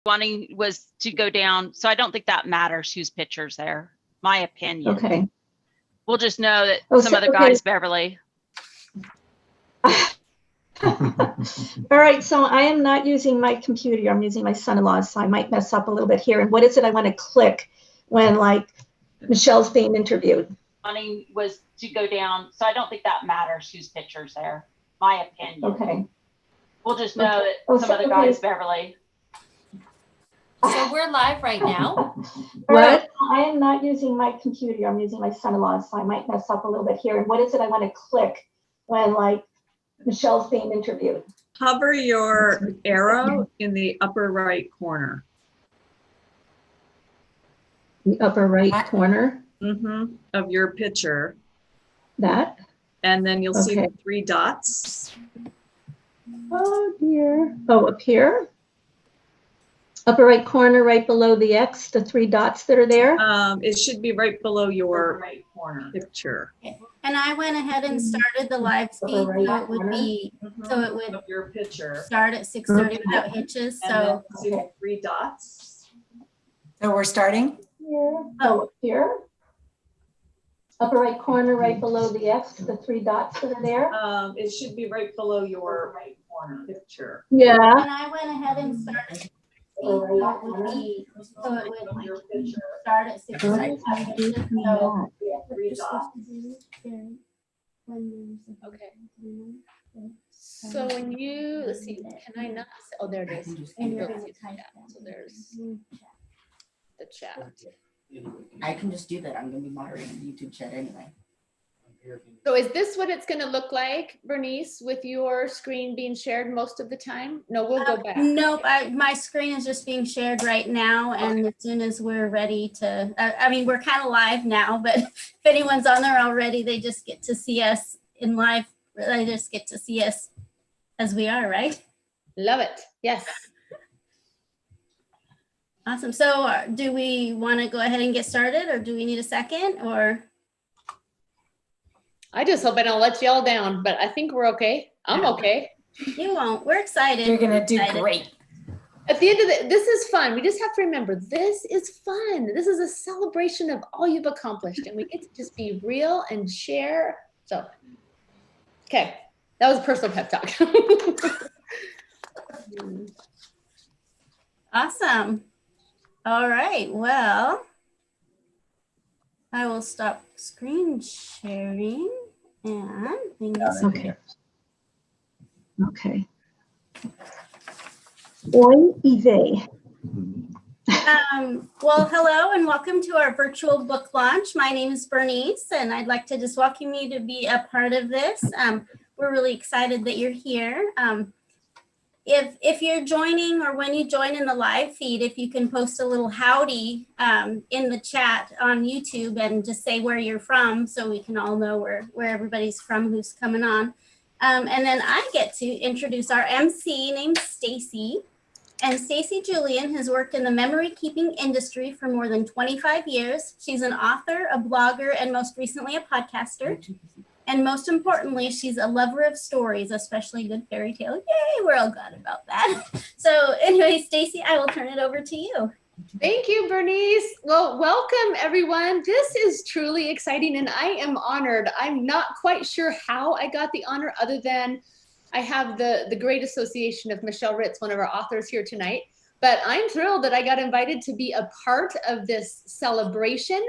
wanting was to go down. So I don't think that matters whose picture's there. My opinion. Okay. We'll just know that some so, other guy's Beverly. All right, so I am not using my computer. I'm using my son-in-law's, so I might mess up a little bit here. And what is it I want to click when, like, Michelle's being interviewed? Wanting was to go down. So I don't think that matters whose picture's there. My opinion. Okay. We'll just know that some other guy's Beverly. So we're live right now. What? I am not using my computer. I'm using my son-in-law's, so I might mess up a little bit here. And what is it I want to click when, like, Michelle's being interviewed? Hover your arrow in the upper right corner. The upper right corner? Of your picture. That? And then you'll see the 3 dots. Oh dear. Oh, up here? Upper right corner, right below the X, the 3 dots that are there? It should be right below your right corner picture. And I went ahead and started the live feed, so it would be, so it would your picture start at 6:30 without hitches. So see the 3 dots. So we're starting? Here. Oh, up here? Upper right corner, right below the X, the 3 dots that are there? It should be right below your right corner picture. Yeah. and I went ahead and started. So it would be, so it would Your picture. start at 6:30 without hitches. So 3 dots. Okay. So when you, let's see, can I not? Oh, there it is. And you're Let's gonna see the type chat. that. So there's the chat. I can just do that. I'm going to be moderating the YouTube chat anyway. So is this what it's going to look like, Bernice, with your screen being shared most of the time? No, we'll go back. Nope, my screen is just being shared right now, and as soon as we're ready to, I mean, we're kind of live now, but if anyone's on there already, they just get to see us in live. They just get to see us as we are, right? Love it. Yes. Awesome. So do we want to go ahead and get started, or do we need a second, or? I just hope I don't let y'all down, but I think we're okay. I'm okay. You won't. We're excited. You're going to do Excited. great. At the end of this is fun. We just have to remember, this is fun. This is a celebration of all you've accomplished, and we get to just be real and share. So, okay. That was a personal pep talk. Awesome. All right. Well, I will stop screen sharing and Okay. Okay. Oi, Yve. Well, hello and welcome to our virtual book launch. My name is Bernice, and I'd like to just welcome you to be a part of this. We're really excited that you're here. If you're joining, or when you join in the live feed, if you can post a little howdy in the chat on YouTube and just say where you're from, so we can all know where everybody's from who's coming on. And then I get to introduce our MC named Stacy. And Stacy Julian has worked in the memory keeping industry for more than 25 years. She's an author, a blogger, and most recently a podcaster. And most importantly, she's a lover of stories, especially good fairy tale. Yay, we're all glad about that. So anyway, Stacy, I will turn it over to you. Thank you, Bernice. Well, welcome everyone. This is truly exciting and I am honored. I'm not quite sure how I got the honor, other than I have the great association of Michelle Ritz, one of our authors, here tonight. But I'm thrilled that I got invited to be a part of this celebration.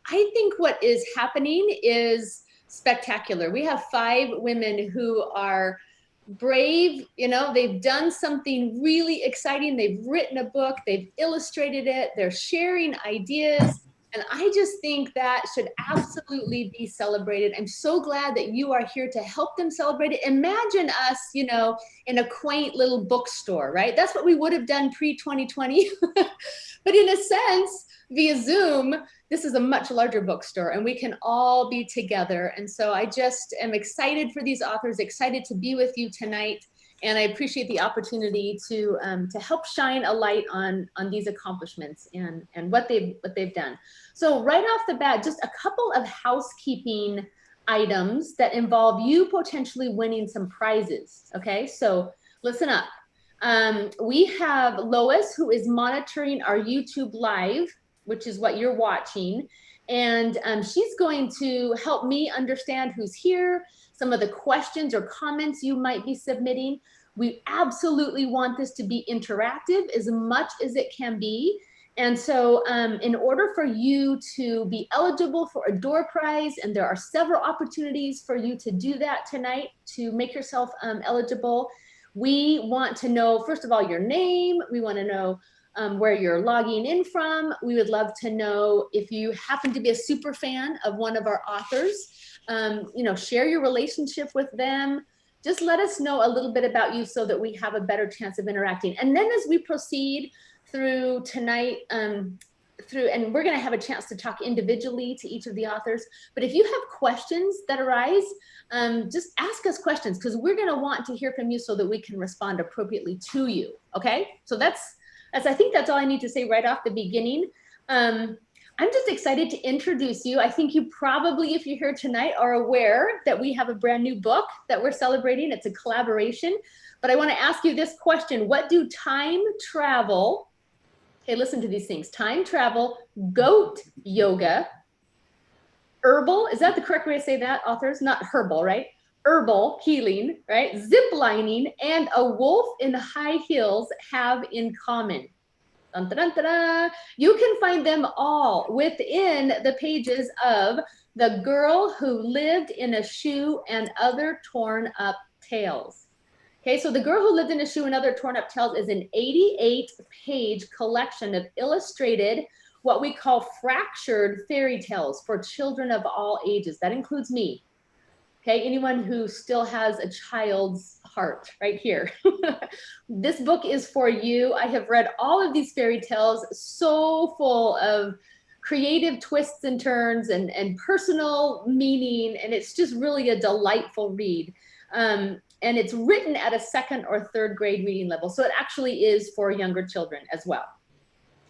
I think what is happening is spectacular. We have 5 women who are brave, you know, they've done something really exciting. They've written a book, they've illustrated it, they're sharing ideas. And I just think that should absolutely be celebrated. I'm so glad that you are here to help them celebrate it. Imagine us, you know, in a quaint little bookstore, right? That's what we would have done pre-2020. But in a sense, via Zoom, this is a much larger bookstore and we can all be together. And so I just am excited for these authors, excited to be with you tonight. And I appreciate the opportunity to help shine a light on these accomplishments and what they've done. So right off the bat, just a couple of housekeeping items that involve you potentially winning some prizes. Okay, so listen up. We have Lois, who is monitoring our YouTube live, which is what you're watching. And she's going to help me understand who's here, some of the questions or comments you might be submitting. We absolutely want this to be interactive as much as it can be. And so in order for you to be eligible for a door prize, and there are several opportunities for you to do that tonight to make yourself eligible, we want to know, first of all, your name. We want to know where you're logging in from. We would love to know if you happen to be a super fan of one of our authors. You know, share your relationship with them. Just let us know a little bit about you so that we have a better chance of interacting. And then as we proceed through tonight, and we're going to have a chance to talk individually to each of the authors. But if you have questions that arise, just ask us questions, because we're going to want to hear from you so that we can respond appropriately to you. Okay, so I think that's all I need to say right off the beginning. I'm just excited to introduce you. I think you probably, if you're here tonight, are aware that we have a brand new book that we're celebrating. It's a collaboration. But I want to ask you this question. What do time travel, okay, listen to these things, time travel, goat yoga, herbal, is that the correct way to say that, authors? Not herbal, right? Herbal healing, right? Zip lining, and a wolf in high heels have in common? Dun, dun, dun, dun, dun. You can find them all within the pages of The Girl Who Lived in a Shoe and Other Torn Up Tales. Okay, so The Girl Who Lived in a Shoe and Other Torn Up Tales is an 88-page collection of illustrated, what we call fractured fairy tales for children of all ages. That includes me. Okay, anyone who still has a child's heart right here. This book is for you. I have read all of these fairy tales, so full of creative twists and turns and personal meaning, and it's just really a delightful read. And it's written at a 2nd or 3rd grade reading level, so it actually is for younger children as well.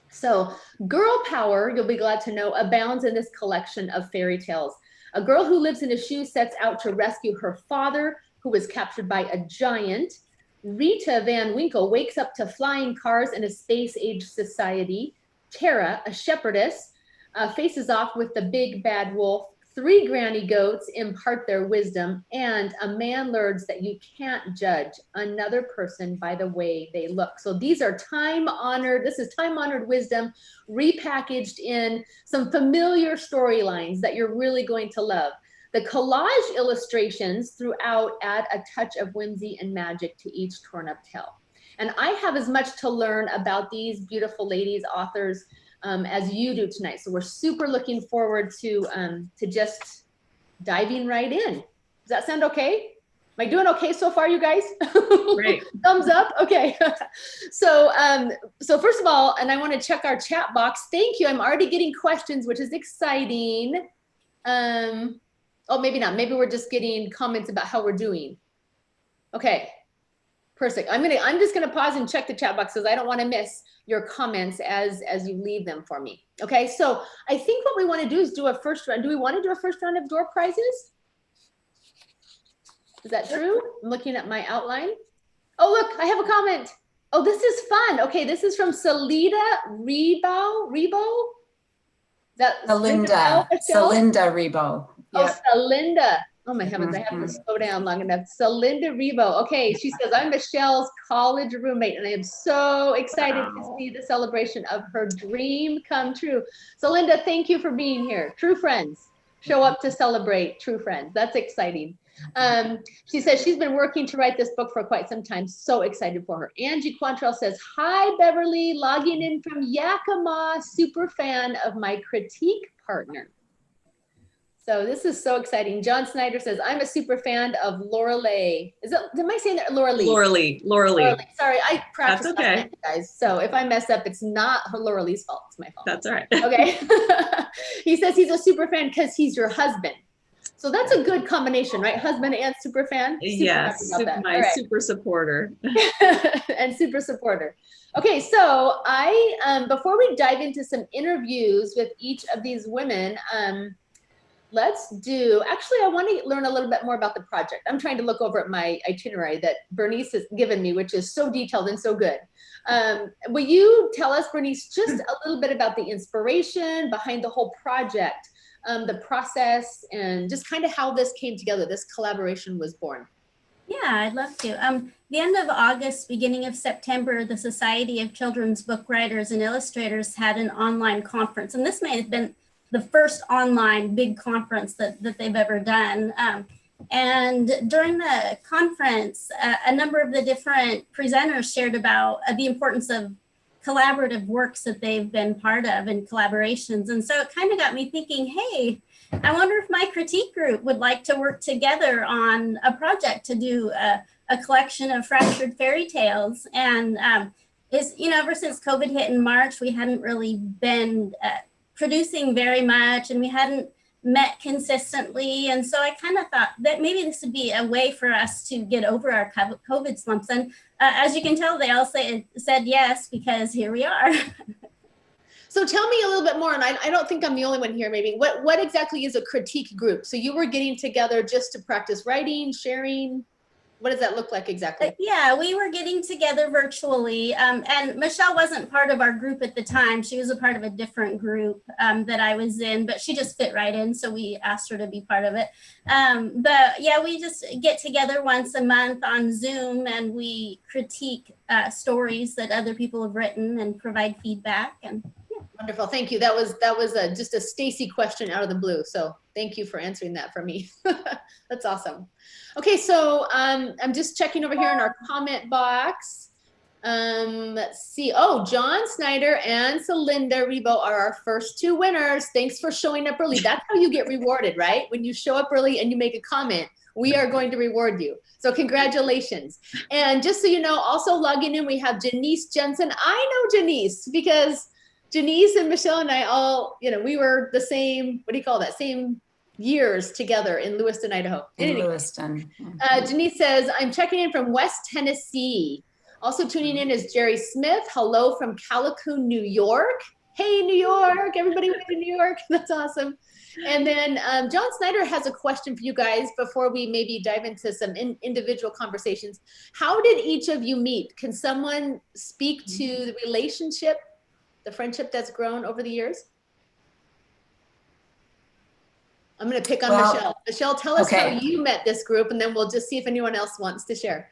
So girl power, you'll be glad to know, abounds in this collection of fairy tales. A girl who lives in a shoe sets out to rescue her father, who was captured by a giant. Rita Van Winkle wakes up to flying cars in a space-age society. Tara, a shepherdess, faces off with the big bad wolf. 3 granny goats impart their wisdom, and a man learns that you can't judge another person by the way they look. So these are this is time-honored wisdom repackaged in some familiar storylines that you're really going to love. The collage illustrations throughout add a touch of whimsy and magic to each torn-up tale. And I have as much to learn about these beautiful ladies, authors, as you do tonight. So we're super looking forward to just diving right in. Does that sound okay? Am I doing okay so far, you guys? Great. Thumbs up. Okay. So first of all, and I want to check our chat box. Thank you. I'm already getting questions, which is exciting. Oh, maybe not. Maybe we're just getting comments about how we're doing. Okay. Perfect. I'm just gonna pause and check the chat box because I don't want to miss your comments as you leave them for me. Okay, so I think what we want to do is do a first round. Do we want to do a first round of door prizes? Is that true? I'm looking at my outline. Oh, look, I have a comment. Oh, this is fun. Okay, this is from Salida Rebo. Celinda Rebo. Yep. Oh, Celinda. Oh my heavens, I have to slow down long enough. Celinda Rebo. Okay, she says, I'm Michelle's college roommate, and I am so excited to see the celebration of her dream come true. Celinda, thank you for being here. True friends show up to celebrate true friends. That's exciting. She says she's been working to write this book for quite some time. So excited for her. Angie Quantrell says, hi, Beverly, logging in from Yakima, super fan of my critique partner. So this is so exciting. John Snyder says, I'm a super fan of Lorelei. Am I saying that? Lorelei. Sorry, I practice. That's okay. Guys. So if I mess up, it's not Lorelei's fault. It's my fault. That's all right. Okay. He says he's a super fan because he's your husband. So that's a good combination, right? Husband and super fan. Yes, my super supporter. And super supporter. Okay, so before we dive into some interviews with each of these women, actually, I want to learn a little bit more about the project. I'm trying to look over at my itinerary that Bernice has given me, which is so detailed and so good. Will you tell us, Bernice, just a little bit about the inspiration behind the whole project, the process, and just kind of how this came together, this collaboration was born? Yeah, I'd love to. The end of August, beginning of September, the Society of Children's Book Writers and Illustrators had an online conference. And this may have been the first online big conference that they've ever done. And during the conference, a number of the different presenters shared about the importance of collaborative works that they've been part of and collaborations. And so it kind of got me thinking, hey, I wonder if my critique group would like to work together on a project to do a collection of fractured fairy tales. And ever since COVID hit in March, we hadn't really been producing very much, and we hadn't met consistently. And so I kind of thought that maybe this would be a way for us to get over our COVID slumps. And as you can tell, they all said yes, because here we are. So tell me a little bit more, and I don't think I'm the only one here maybe, what exactly is a critique group? So you were getting together just to practice writing, sharing? What does that look like exactly? Yeah, we were getting together virtually, and Michelle wasn't part of our group at the time. She was a part of a different group that I was in, but she just fit right in, so we asked her to be part of it. But yeah, we just get together once a month on Zoom, and we critique stories that other people have written and provide feedback. And wonderful, thank you. That was just a Stacy question out of the blue, so thank you for answering that for me. That's awesome. Okay, so I'm just checking over here in our comment box. Let's see. Oh, John Snyder and Celinda Rebo are our first two winners. Thanks for showing up early. That's how you get rewarded, right? When you show up early and you make a comment, we are going to reward you. So congratulations. And just so you know, also logging in, we have Janice Jensen. I know Janice because Janice and Michelle and I all, we were the same, what do you call that? Same years together in Lewiston, Idaho. In Lewiston. Janice says, I'm checking in from West Tennessee. Also tuning in is Jerry Smith. Hello from Calico, New York. Hey, New York. Everybody went to New York. That's awesome. And then John Snyder has a question for you guys before we maybe dive into some individual conversations. How did each of you meet? Can someone speak to the relationship, the friendship that's grown over the years? I'm going to pick on Michelle. Michelle, tell us how you met this group, and then we'll just see if anyone else wants to share.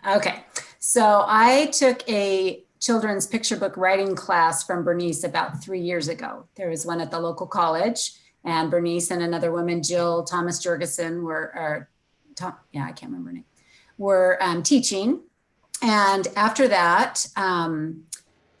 Okay. So I took a children's picture book writing class from Bernice about 3 years ago. There was one at the local college, and Bernice and another woman, Jill Thomas Jurgensen, were teaching. And after that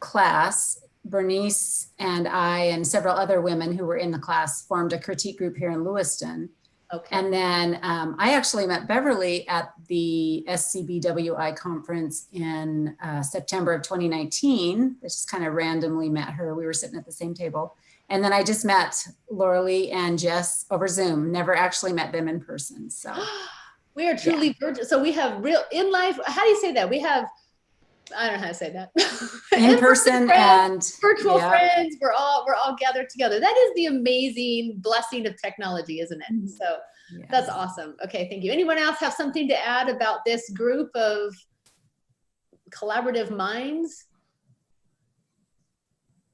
class, Bernice and I and several other women who were in the class formed a critique group here in Lewiston. Okay. And then I actually met Beverly at the SCBWI conference in September of 2019. I just kind of randomly met her. We were sitting at the same table. And then I just met Laura Lee and Jess over Zoom. Never actually met them in person. So we are truly virtual. So we have real in life. How do you say that? We have, I don't know how to say that. In person and virtual friends. We're all gathered together. That is the amazing blessing of technology, isn't it? So that's awesome. Okay, thank you. Anyone else have something to add about this group of collaborative minds?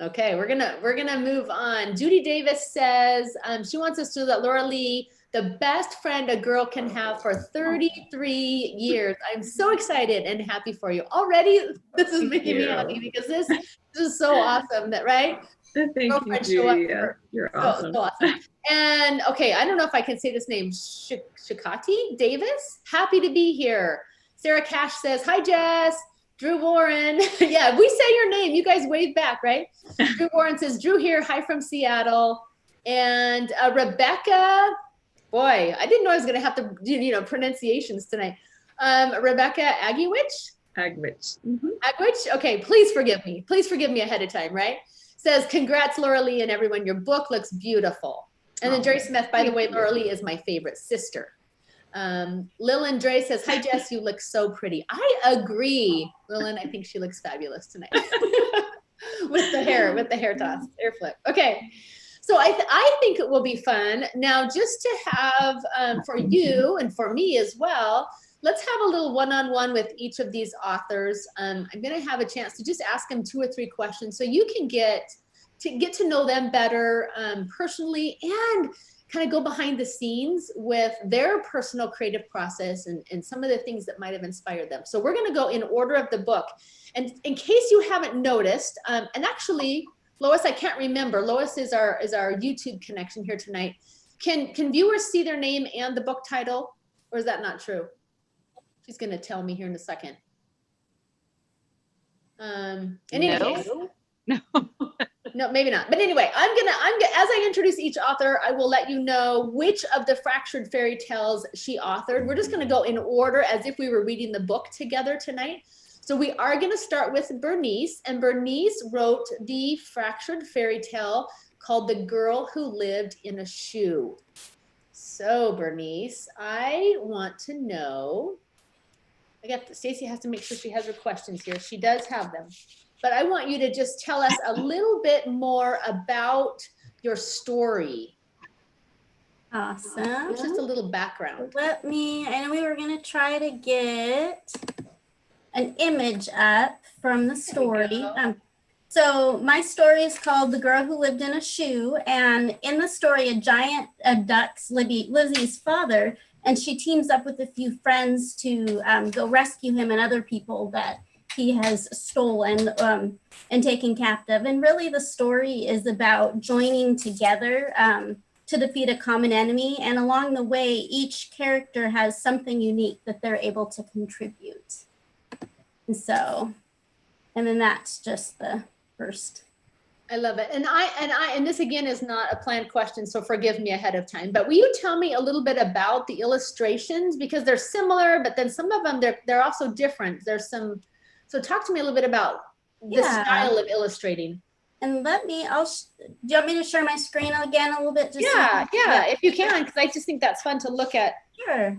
Okay, we're gonna move on. Judy Davis says she wants us to know that Laura Lee, the best friend a girl can have for 33 years. I'm so excited and happy for you. Already, this is making me happy because this is so awesome, right? Thank you, Judy. You're awesome. So awesome. And okay, I don't know if I can say this name, Shikati Davis. Happy to be here. Sarah Cash says, hi, Jess. Drew Warren. Yeah, we say your name. You guys wave back, right? Drew Warren says, Drew here. Hi from Seattle. And Rebecca. Boy, I didn't know I was going to have to do, pronunciations tonight. Rebecca Agwich? Agwich. Agwich? Okay, please forgive me. Please forgive me ahead of time, right? Says, congrats, Laura Lee and everyone. Your book looks beautiful. And then Jerry Smith, by the way, Laura Lee is my favorite sister. Lillian Dre says, hi, Jess, you look so pretty. I agree, Lillian. I think she looks fabulous tonight. with the hair toss, hair flip. Okay. So I think it will be fun. Now, just to have for you and for me as well, let's have a little one-on-one with each of these authors. I'm going to have a chance to just ask them 2 or 3 questions so you can get to know them better personally, and kind of go behind the scenes with their personal creative process and some of the things that might have inspired them. So we're going to go in order of the book. And in case you haven't noticed, and actually, Lois, I can't remember. Lois is our YouTube connection here tonight. Can viewers see their name and the book title, or is that not true? She's going to tell me here in a second. In any case, no, maybe not. But anyway, I'm gonna as I introduce each author, I will let you know which of the fractured fairy tales she authored. We're just going to go in order as if we were reading the book together tonight. So we are going to start with Bernice, and Bernice wrote the fractured fairy tale called The Girl Who Lived in a Shoe. So Bernice, I want to know, Stacy has to make sure she has her questions here. She does have them, but I want you to just tell us a little bit more about your story. Awesome. Just a little background. I know we were going to try to get an image up from the story. So my story is called The Girl Who Lived in a Shoe. And in the story, a giant abducts Lizzie's father, and she teams up with a few friends to go rescue him and other people that he has stolen and taken captive. And really the story is about joining together to defeat a common enemy. And along the way, each character has something unique that they're able to contribute. And then that's just the first. I love it. And this again is not a planned question, so forgive me ahead of time, but will you tell me a little bit about the illustrations, because they're similar, but then some of them, they're also different. So talk to me a little bit about the style of illustrating. And do you want me to share my screen again a little bit? Yeah, if you can, because I just think that's fun to look at. Sure.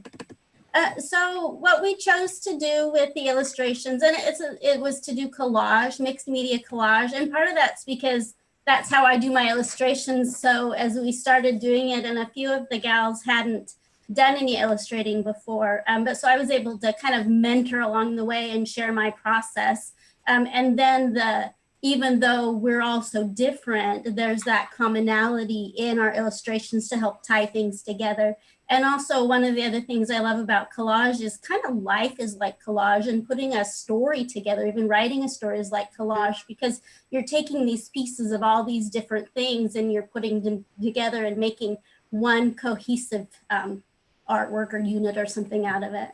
So what we chose to do with the illustrations, and it was to do collage, mixed media collage. And part of that's because that's how I do my illustrations. So as we started doing it, and a few of the gals hadn't done any illustrating before, but so I was able to kind of mentor along the way and share my process. And then even though we're all so different, there's that commonality in our illustrations to help tie things together. And also one of the other things I love about collage is kind of life is like collage, and putting a story together, even writing a story is like collage, because you're taking these pieces of all these different things and you're putting them together and making one cohesive artwork or unit or something out of it.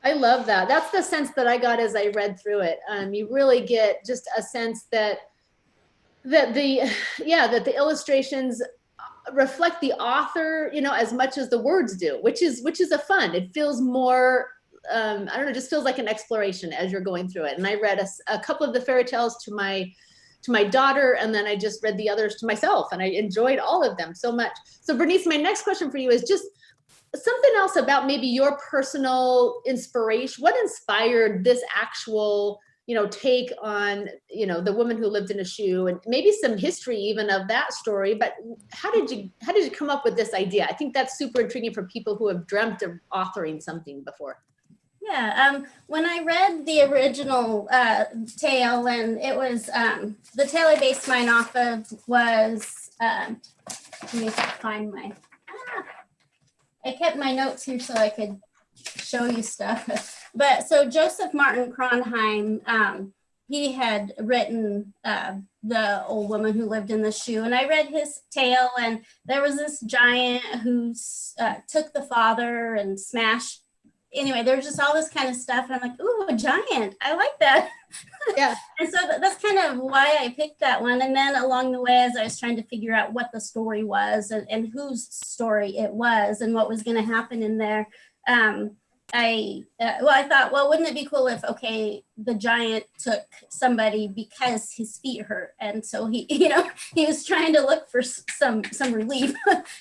I love that. That's the sense that I got as I read through it. You really get just a sense that the illustrations reflect the author, as much as the words do, which is a fun. It feels more, I don't know, just feels like an exploration as you're going through it. And I read a couple of the fairy tales to my daughter, and then I just read the others to myself, and I enjoyed all of them so much. So Bernice, my next question for you is just something else about maybe your personal inspiration. What inspired this actual take on, the woman who lived in a shoe, and maybe some history even of that story. But how did you come up with this idea? I think that's super intriguing for people who have dreamt of authoring something before. Yeah, when I read the original tale, and it was the tale I based mine off of was, let me find I kept my notes here so I could show you stuff. But so Joseph Martin Kronheim, he had written The Old Woman Who Lived in the Shoe, and I read his tale, and there was this giant who took the father and smashed. Anyway, there was just all this kind of stuff, and I'm like, ooh, a giant, I like that. Yeah. And so that's kind of why I picked that one. And then along the way, as I was trying to figure out what the story was and whose story it was and what was going to happen in there, I thought, well, wouldn't it be cool if, the giant took somebody because his feet hurt, and so he was trying to look for some relief,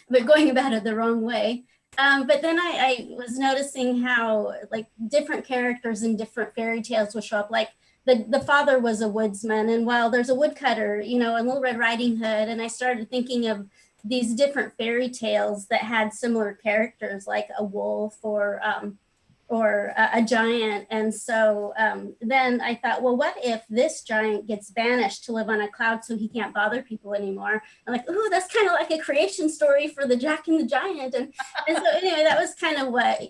but going about it the wrong way. But then I was noticing how like different characters in different fairy tales would show up. Like the father was a woodsman, and while there's a woodcutter, you know, and Little Red Riding Hood, and I started thinking of these different fairy tales that had similar characters, like a wolf or a giant. And so then I thought, well, what if this giant gets banished to live on a cloud so he can't bother people anymore? I'm like, ooh, that's kind of like a creation story for the Jack and the Giant. And so anyway, that was kind of what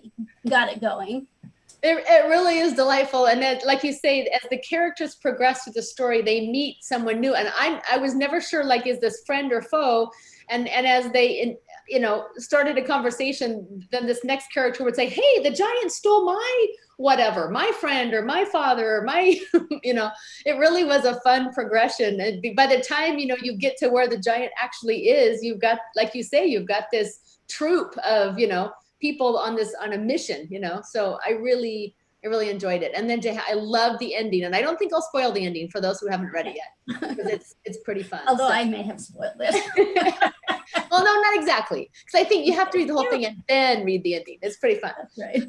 got it going. It really is delightful. And then, like you say, as the characters progress through the story, they meet someone new. And I was never sure, like, is this friend or foe? And as they, you know, started a conversation, then this next character would say, hey, the giant stole my whatever, my friend or my father or my, you know, it really was a fun progression. And by the time, you know, you get to where the giant actually is, you've got, like you say, you've got this troop of, you know, people on a mission, you know. So I really enjoyed it. And then I love the ending, and I don't think I'll spoil the ending for those who haven't read it yet, because it's pretty fun. Although I may have spoiled it. Well, no, not exactly, because I think you have to read the whole thing and then read the ending. It's pretty fun. That's right.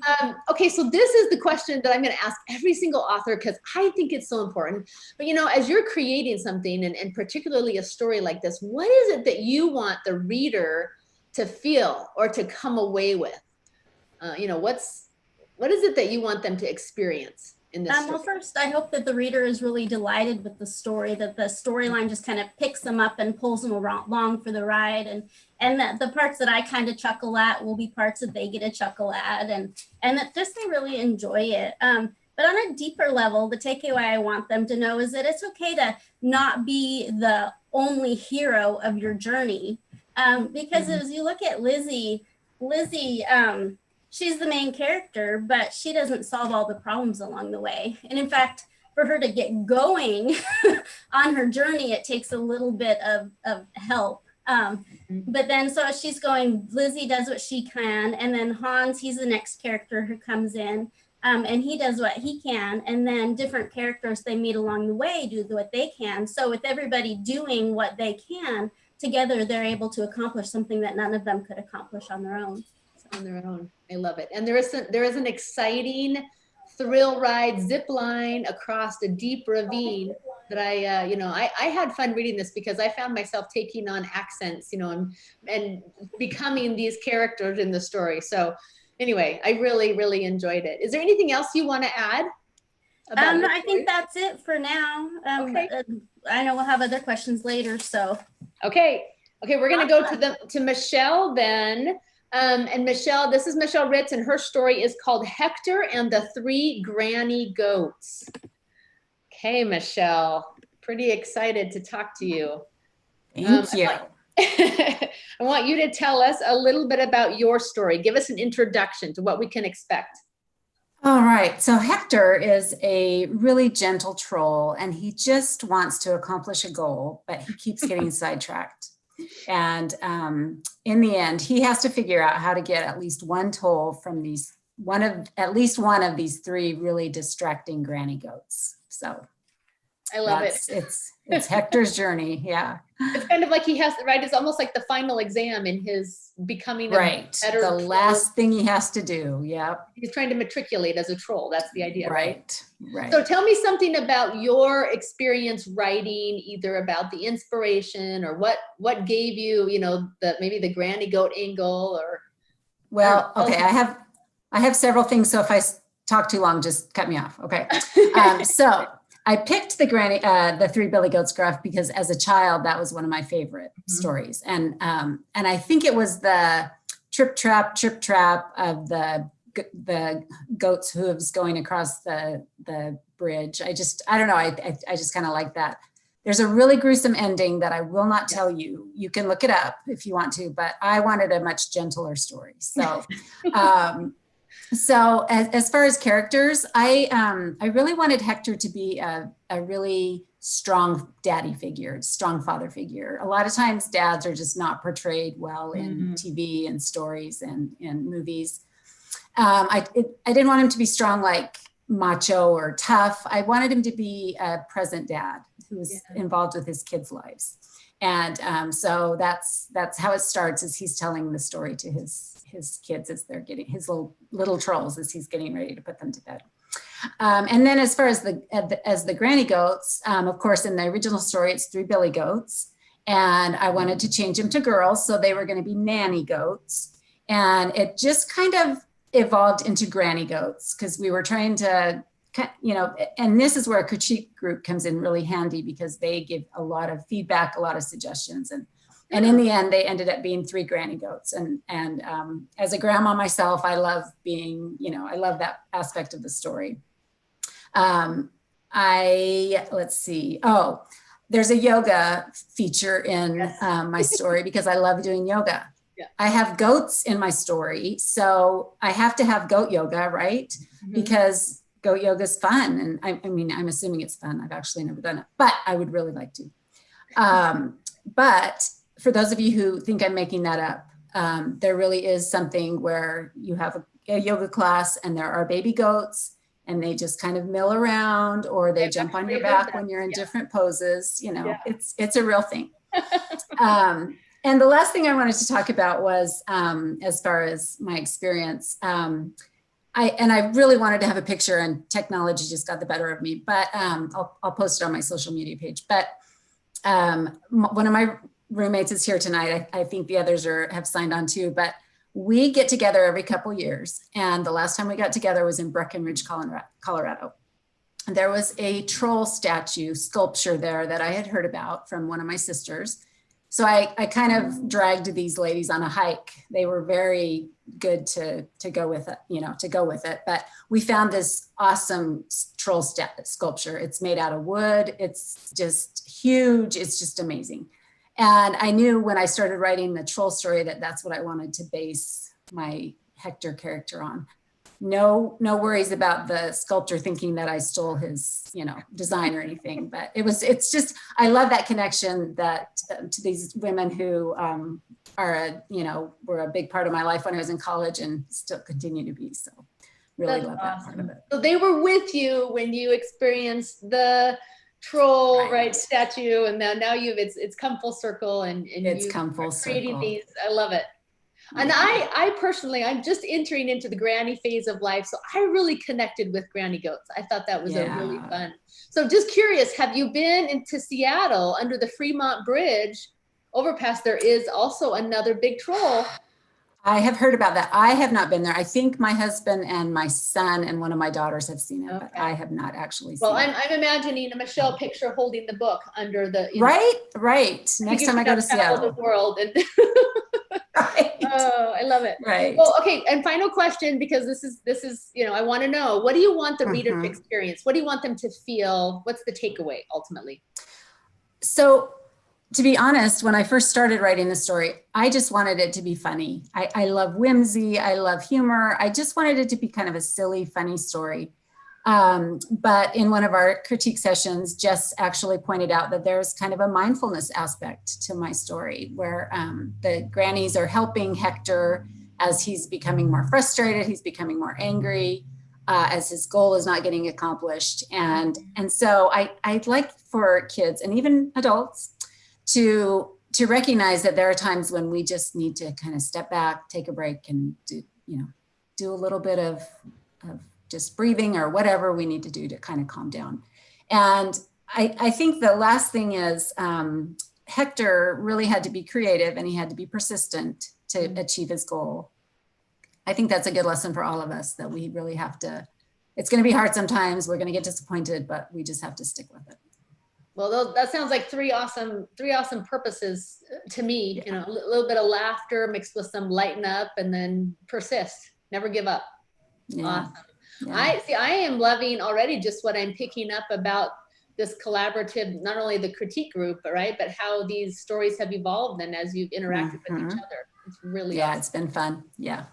Okay, so this is the question that I'm going to ask every single author, because I think it's so important. But, you know, as you're creating something, and particularly a story like this, what is it that you want the reader to feel or to come away with? You know, what is it that you want them to experience in this story? Well, first, I hope that the reader is really delighted with the story, that the storyline just kind of picks them up and pulls them along for the ride, and that the parts that I kind of chuckle at will be parts that they get a chuckle at, and that just they really enjoy it. But on a deeper level, the takeaway I want them to know is that it's okay to not be the only hero of your journey. Because as you look at Lizzie, she's the main character, but she doesn't solve all the problems along the way. And in fact, for her to get going on her journey, it takes a little bit of help. But then, so as she's going, Lizzie does what she can. And then Hans, he's the next character who comes in, and he does what he can. And then different characters they meet along the way do what they can. So with everybody doing what they can, together they're able to accomplish something that none of them could accomplish on their own. On their own. I love it. And there is an exciting thrill ride zip line across a deep ravine that I, you know, I had fun reading this, because I found myself taking on accents, you know, and becoming these characters in the story. So anyway, I really enjoyed it. Is there anything else you want to add? I think that's it for now. Okay. I know we'll have other questions later, so. Okay, we're going to go to Michelle then. And Michelle, this is Michelle Ritz, and her story is called Hector and the Three Granny Goats. Okay, Michelle, pretty excited to talk to you. Thank you. I want you to tell us a little bit about your story. Give us an introduction to what we can expect. All right, so Hector is a really gentle troll, and he just wants to accomplish a goal, but he keeps getting sidetracked. And in the end, he has to figure out how to get at least one toll from at least one of these three really distracting granny goats. So I love it. It's Hector's journey. Yeah. It's kind of like he has, right? It's almost like the final exam in his becoming a better the troll. last thing he has to do. Yep. He's trying to matriculate as a troll. That's the idea, right? Right. So tell me something about your experience writing, either about the inspiration or what gave you, you know, maybe the granny goat angle, or. Well, okay, I have several things. So if I talk too long, just cut me off. Okay. So I picked the Three Billy Goats Gruff because as a child, that was one of my favorite stories. And I think it was the trip trap of the goat's hooves going across the bridge. I don't know. I just kind of like that. There's a really gruesome ending that I will not tell you. You can look it up if you want to, but I wanted a much gentler story. So, so as far as characters, I really wanted Hector to be a really strong daddy figure, strong father figure. A lot of times dads are just not portrayed well in TV and stories and movies. I didn't want him to be strong, like macho or tough. I wanted him to be a present dad who was involved with his kids' lives. And so that's how it starts, is he's telling the story to his kids as they're getting his little trolls as he's getting ready to put them to bed. And then as far as the granny goats, of course, in the original story, it's 3 billy goats. And I wanted to change them to girls. So they were going to be nanny goats. And it just kind of evolved into granny goats because we were trying to, you know, and this is where a critique group comes in really handy because they give a lot of feedback, a lot of suggestions. And in the end, they ended up being 3 granny goats. And as a grandma myself, I love being, you know, I love that aspect of the story. Let's see. Oh, there's a yoga feature in my story because I love doing yoga. Yeah. I have goats in my story. So I have to have goat yoga, right? Mm-hmm. Because goat yoga is fun. And I mean, I'm assuming it's fun. I've actually never done it, but I would really like to. But for those of you who think I'm making that up, there really is something where you have a yoga class and there are baby goats and they just kind of mill around or they jump on your back when you're in different poses. You know, it's a real thing. And the last thing I wanted to talk about was, as far as my experience, I really wanted to have a picture and technology just got the better of me, but I'll post it on my social media page. But one of my roommates is here tonight. I think the others have signed on too, but we get together every couple years. And the last time we got together was in Breckenridge, Colorado. There was a troll statue sculpture there that I had heard about from one of my sisters. So I kind of dragged these ladies on a hike. They were very good to go with it, you know, to go with it. But we found this awesome troll sculpture. It's made out of wood. It's just huge. It's just amazing. And I knew when I started writing the troll story that that's what I wanted to base my Hector character on. No worries about the sculptor thinking that I stole his, you know, design or anything, but it's just, I love that connection that to these women who were a big part of my life when I was in college and still continue to be. So really That's love awesome. that part of it. So they were with you when you experienced the troll, right, statue, and now it's come full circle and it's come full creating circle. these. I love it. And I personally, I'm just entering into the granny phase of life. So I really connected with granny goats. I thought that was a really fun. So just curious, have you been into Seattle under the Fremont Bridge overpass? There is also another big troll. I have heard about that. I have not been there. I think my husband and my son and one of my daughters have seen it, but I have not actually seen it. Well, I'm imagining a Michelle picture holding the book under the, right. Next time I go to Seattle. The world and right. Oh, I love it. Right. Well, okay. And final question, because this is, you know, I want to know, what do you want the reader to experience? What do you want them to feel? What's the takeaway ultimately? So to be honest, when I first started writing the story, I just wanted it to be funny. I love whimsy. I love humor. I just wanted it to be kind of a silly, funny story. But in one of our critique sessions, Jess actually pointed out that there's kind of a mindfulness aspect to my story where the grannies are helping Hector as he's becoming more frustrated, he's becoming more angry, as his goal is not getting accomplished. And so I'd like for kids and even adults to recognize that there are times when we just need to kind of step back, take a break and do a little bit of just breathing or whatever we need to do to kind of calm down. And I think the last thing is Hector really had to be creative and he had to be persistent to achieve his goal. I think that's a good lesson for all of us, that we really have to, it's going to be hard sometimes, we're going to get disappointed, but we just have to stick with it. Well, that sounds like three awesome purposes to me. Yeah. You know, a little bit of laughter mixed with some lighten up, and then persist, never give up. Yeah. Awesome. Yeah. I am loving already just what I'm picking up about this collaborative, not only the critique group, but how these stories have evolved and as you've interacted with each other. It's really awesome. It's been fun. Yeah.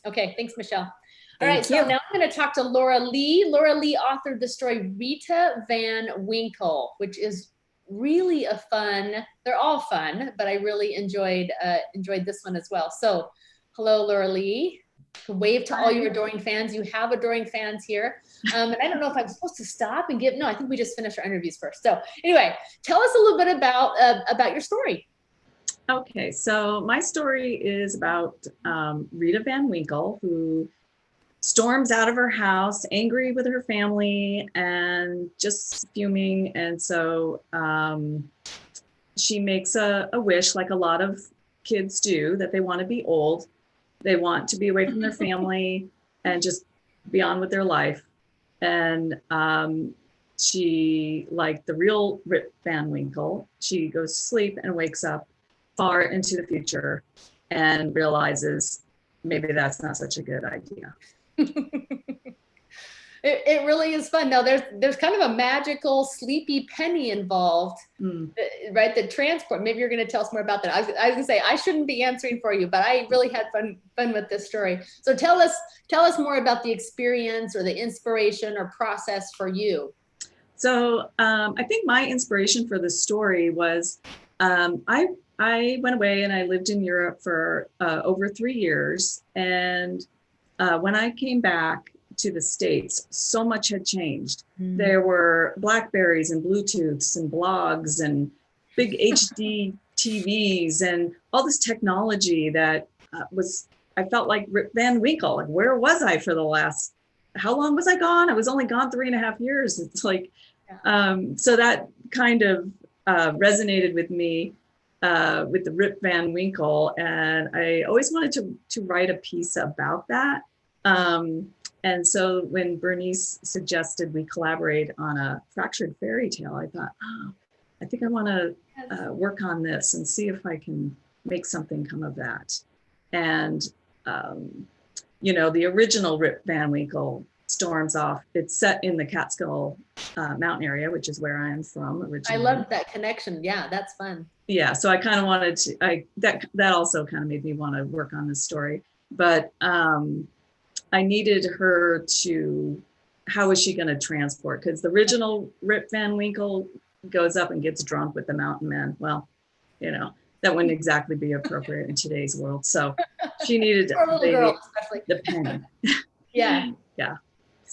Okay, thanks, Michelle. All right, so now I'm going to talk to Laura Lee. Laura Lee authored the story Rita Van Winkle, which is really a fun, they're all fun, but I really enjoyed this one as well. So hello, Laura Lee. Wave to all your adoring fans. You have adoring fans here. And I don't know if I'm supposed to stop and no, I think we just finished our interviews first. So anyway, tell us a little bit about your story. Okay, so my story is about Rita Van Winkle, who storms out of her house, angry with her family and just fuming. And so she makes a wish, like a lot of kids do, that they want to be old. They want to be away from their family and just be on with their life. And she, like the real Rip Van Winkle, she goes to sleep and wakes up far into the future and realizes maybe that's not such a good idea. It really is fun. Now there's kind of a magical sleepy penny involved, right? The transport. Maybe you're going to tell us more about that. I was going to say I shouldn't be answering for you, but I really had fun with this story. So tell us more about the experience or the inspiration or process for you. So I think my inspiration for the story was I went away and I lived in Europe for over 3 years, and when I came back to the States, so much had changed. There were Blackberries and Bluetooths and blogs and big HD TVs and all this technology that I felt like Rip Van Winkle. Like, where was I for the last, how long was I gone? I was only gone 3.5 years. It's like, so that kind of resonated with me with the Rip Van Winkle. And I always wanted to write a piece about that. And so when Bernice suggested we collaborate on a fractured fairy tale, I thought, oh, I think I want to work on this and see if I can make something come of that. And, you know, the original Rip Van Winkle storms off. It's set in the Catskill mountain area, which is where I am from originally. I love that connection. Yeah, that's fun. Yeah, so I kind of wanted to, that also kind of made me want to work on this story. But I needed her to, how is she going to transport? Because the original Rip Van Winkle goes up and gets drunk with the mountain men. Well, you know, that wouldn't exactly be appropriate in today's world. So she needed the penny. Yeah. Yeah.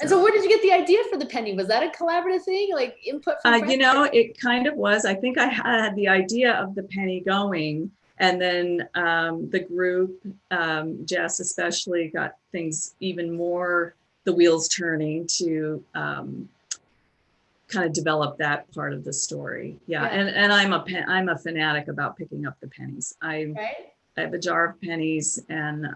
And so where did you get the idea for the penny? Was that a collaborative thing, like input from friends? You know, it kind of was. I think I had the idea of the penny going, and then the group, Jess especially, got things even more, the wheels turning to kind of develop that part of the story. Yeah. And I'm a fanatic about picking up the pennies. I have a jar of pennies, and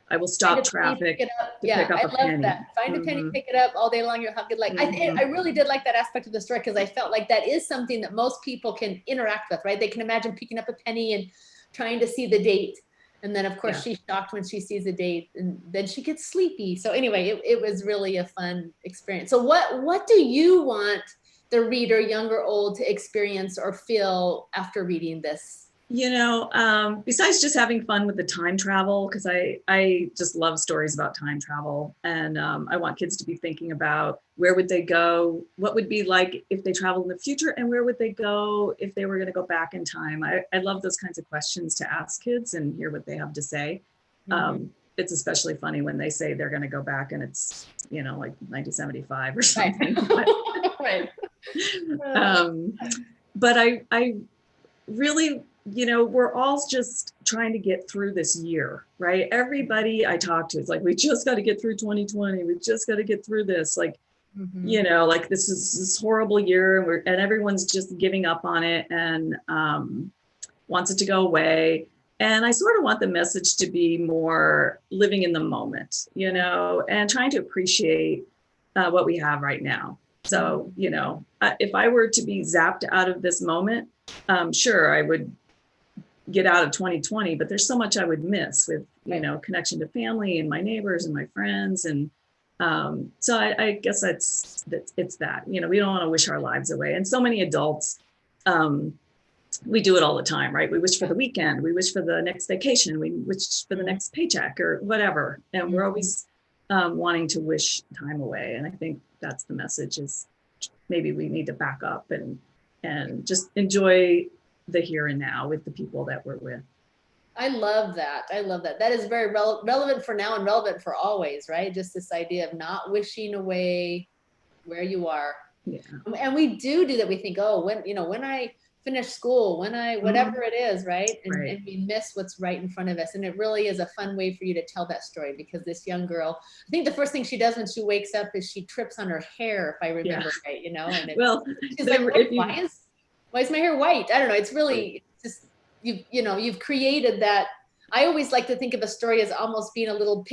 I will stop traffic to pick up a penny. I love that. Find a penny, pick it up all day long. You'll have good luck. I really did like that aspect of the story, because I felt like that is something that most people can interact with, right? They can imagine picking up a penny and trying to see the date. And then of course she's shocked when she sees the date, and then she gets sleepy. So anyway, it was really a fun experience. So what do you want the reader, young or old, to experience or feel after reading this? You know, besides just having fun with the time travel, because I just love stories about time travel, and I want kids to be thinking about where would they go, what would be like if they traveled in the future, and where would they go if they were going to go back in time. I love those kinds of questions to ask kids and hear what they have to say. It's especially funny when they say they're going to go back and it's, you know, like 1975 or something. Right. But I really, you know, we're all just trying to get through this year, right? Everybody I talk to is like, we just got to get through 2020. We just got to get through this. Like, you know, like this is this horrible year, and everyone's just giving up on it and wants it to go away. And I sort of want the message to be more living in the moment, you know, and trying to appreciate what we have right now. So, you know, if I were to be zapped out of this moment, sure, I would get out of 2020, but there's so much I would miss with, you know, connection to family and my neighbors and my friends. And so I guess it's that, you know, we don't want to wish our lives away. And so many adults, we do it all the time, right? We wish for the weekend, we wish for the next vacation, we wish for the next paycheck or whatever. And we're always wanting to wish time away. And I think that's the message, is maybe we need to back up and just enjoy the here and now with the people that we're with. I love that. I love that. That is very relevant for now and relevant for always, right? Just this idea of not wishing away where you are. Yeah. And we do that. We think, oh, when I finish school, when I, whatever it is, right? And, Right. and we miss what's right in front of us. And it really is a fun way for you to tell that story, because this young girl, I think the first thing she does when she wakes up is she trips on her hair, if I remember right, you know, and Well, she's like, why is my hair white? I don't know. It's really just, you've created that. I always like to think of a story as almost being a little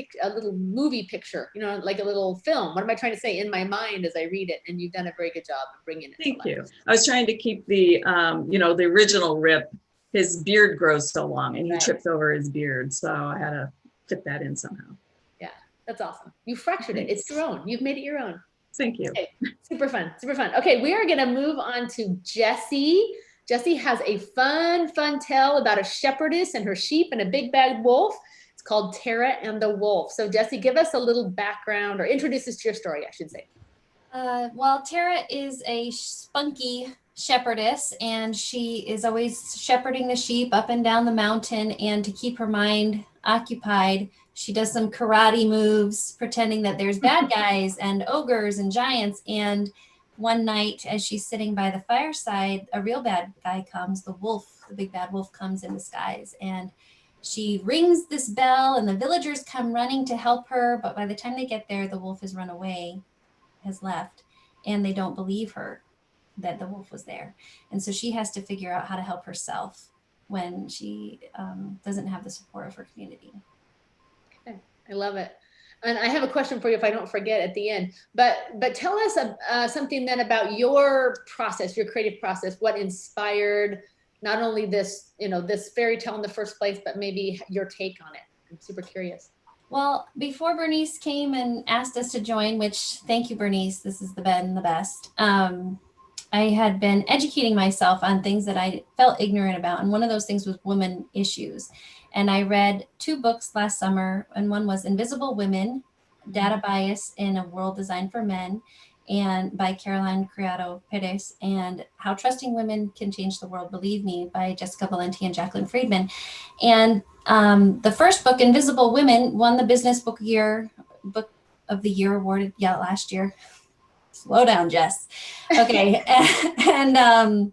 movie picture, you know, like a little film. What am I trying to say in my mind as I read it? And you've done a very good job of bringing it. Thank you. I was trying to keep the, the original Rip, his beard grows so long and he trips over his beard. So I had to fit that in somehow. Yeah, that's awesome. You fractured it. It's your own. You've made it your own. Thank you. Okay. Super fun. Super fun. Okay, we are going to move on to Jessie. Jessie has a fun tale about a shepherdess and her sheep and a big bad wolf. It's called Tara and the Wolf. So Jessie, give us a little background, or introduce us to your story, I should say. Well, Tara is a spunky shepherdess, and she is always shepherding the sheep up and down the mountain. And to keep her mind occupied, she does some karate moves, pretending that there's bad guys and ogres and giants. And one night, as she's sitting by the fireside, a real bad guy comes. The wolf, the big bad wolf, comes in disguise, and she rings this bell, and the villagers come running to help her. But by the time they get there, the wolf has run away, has left, and they don't believe her that the wolf was there. And so she has to figure out how to help herself when she doesn't have the support of her community. Okay, I love it. And I have a question for you if I don't forget at the end, but tell us something then about your process, your creative process, what inspired not only this, this fairy tale in the first place, but maybe your take on it. I'm super curious. Well, before Bernice came and asked us to join, which thank you, Bernice, this has been the best. I had been educating myself on things that I felt ignorant about. And one of those things was women issues. And I read 2 books last summer, and one was Invisible Women, Data Bias in a World Designed for Men, and by Caroline Criado Perez, and How Trusting Women Can Change the World, Believe Me, by Jessica Valenti and Jacqueline Friedman. And the first book, Invisible Women, won the Business Book of the Year award last year. Slow down, Jess. Okay. And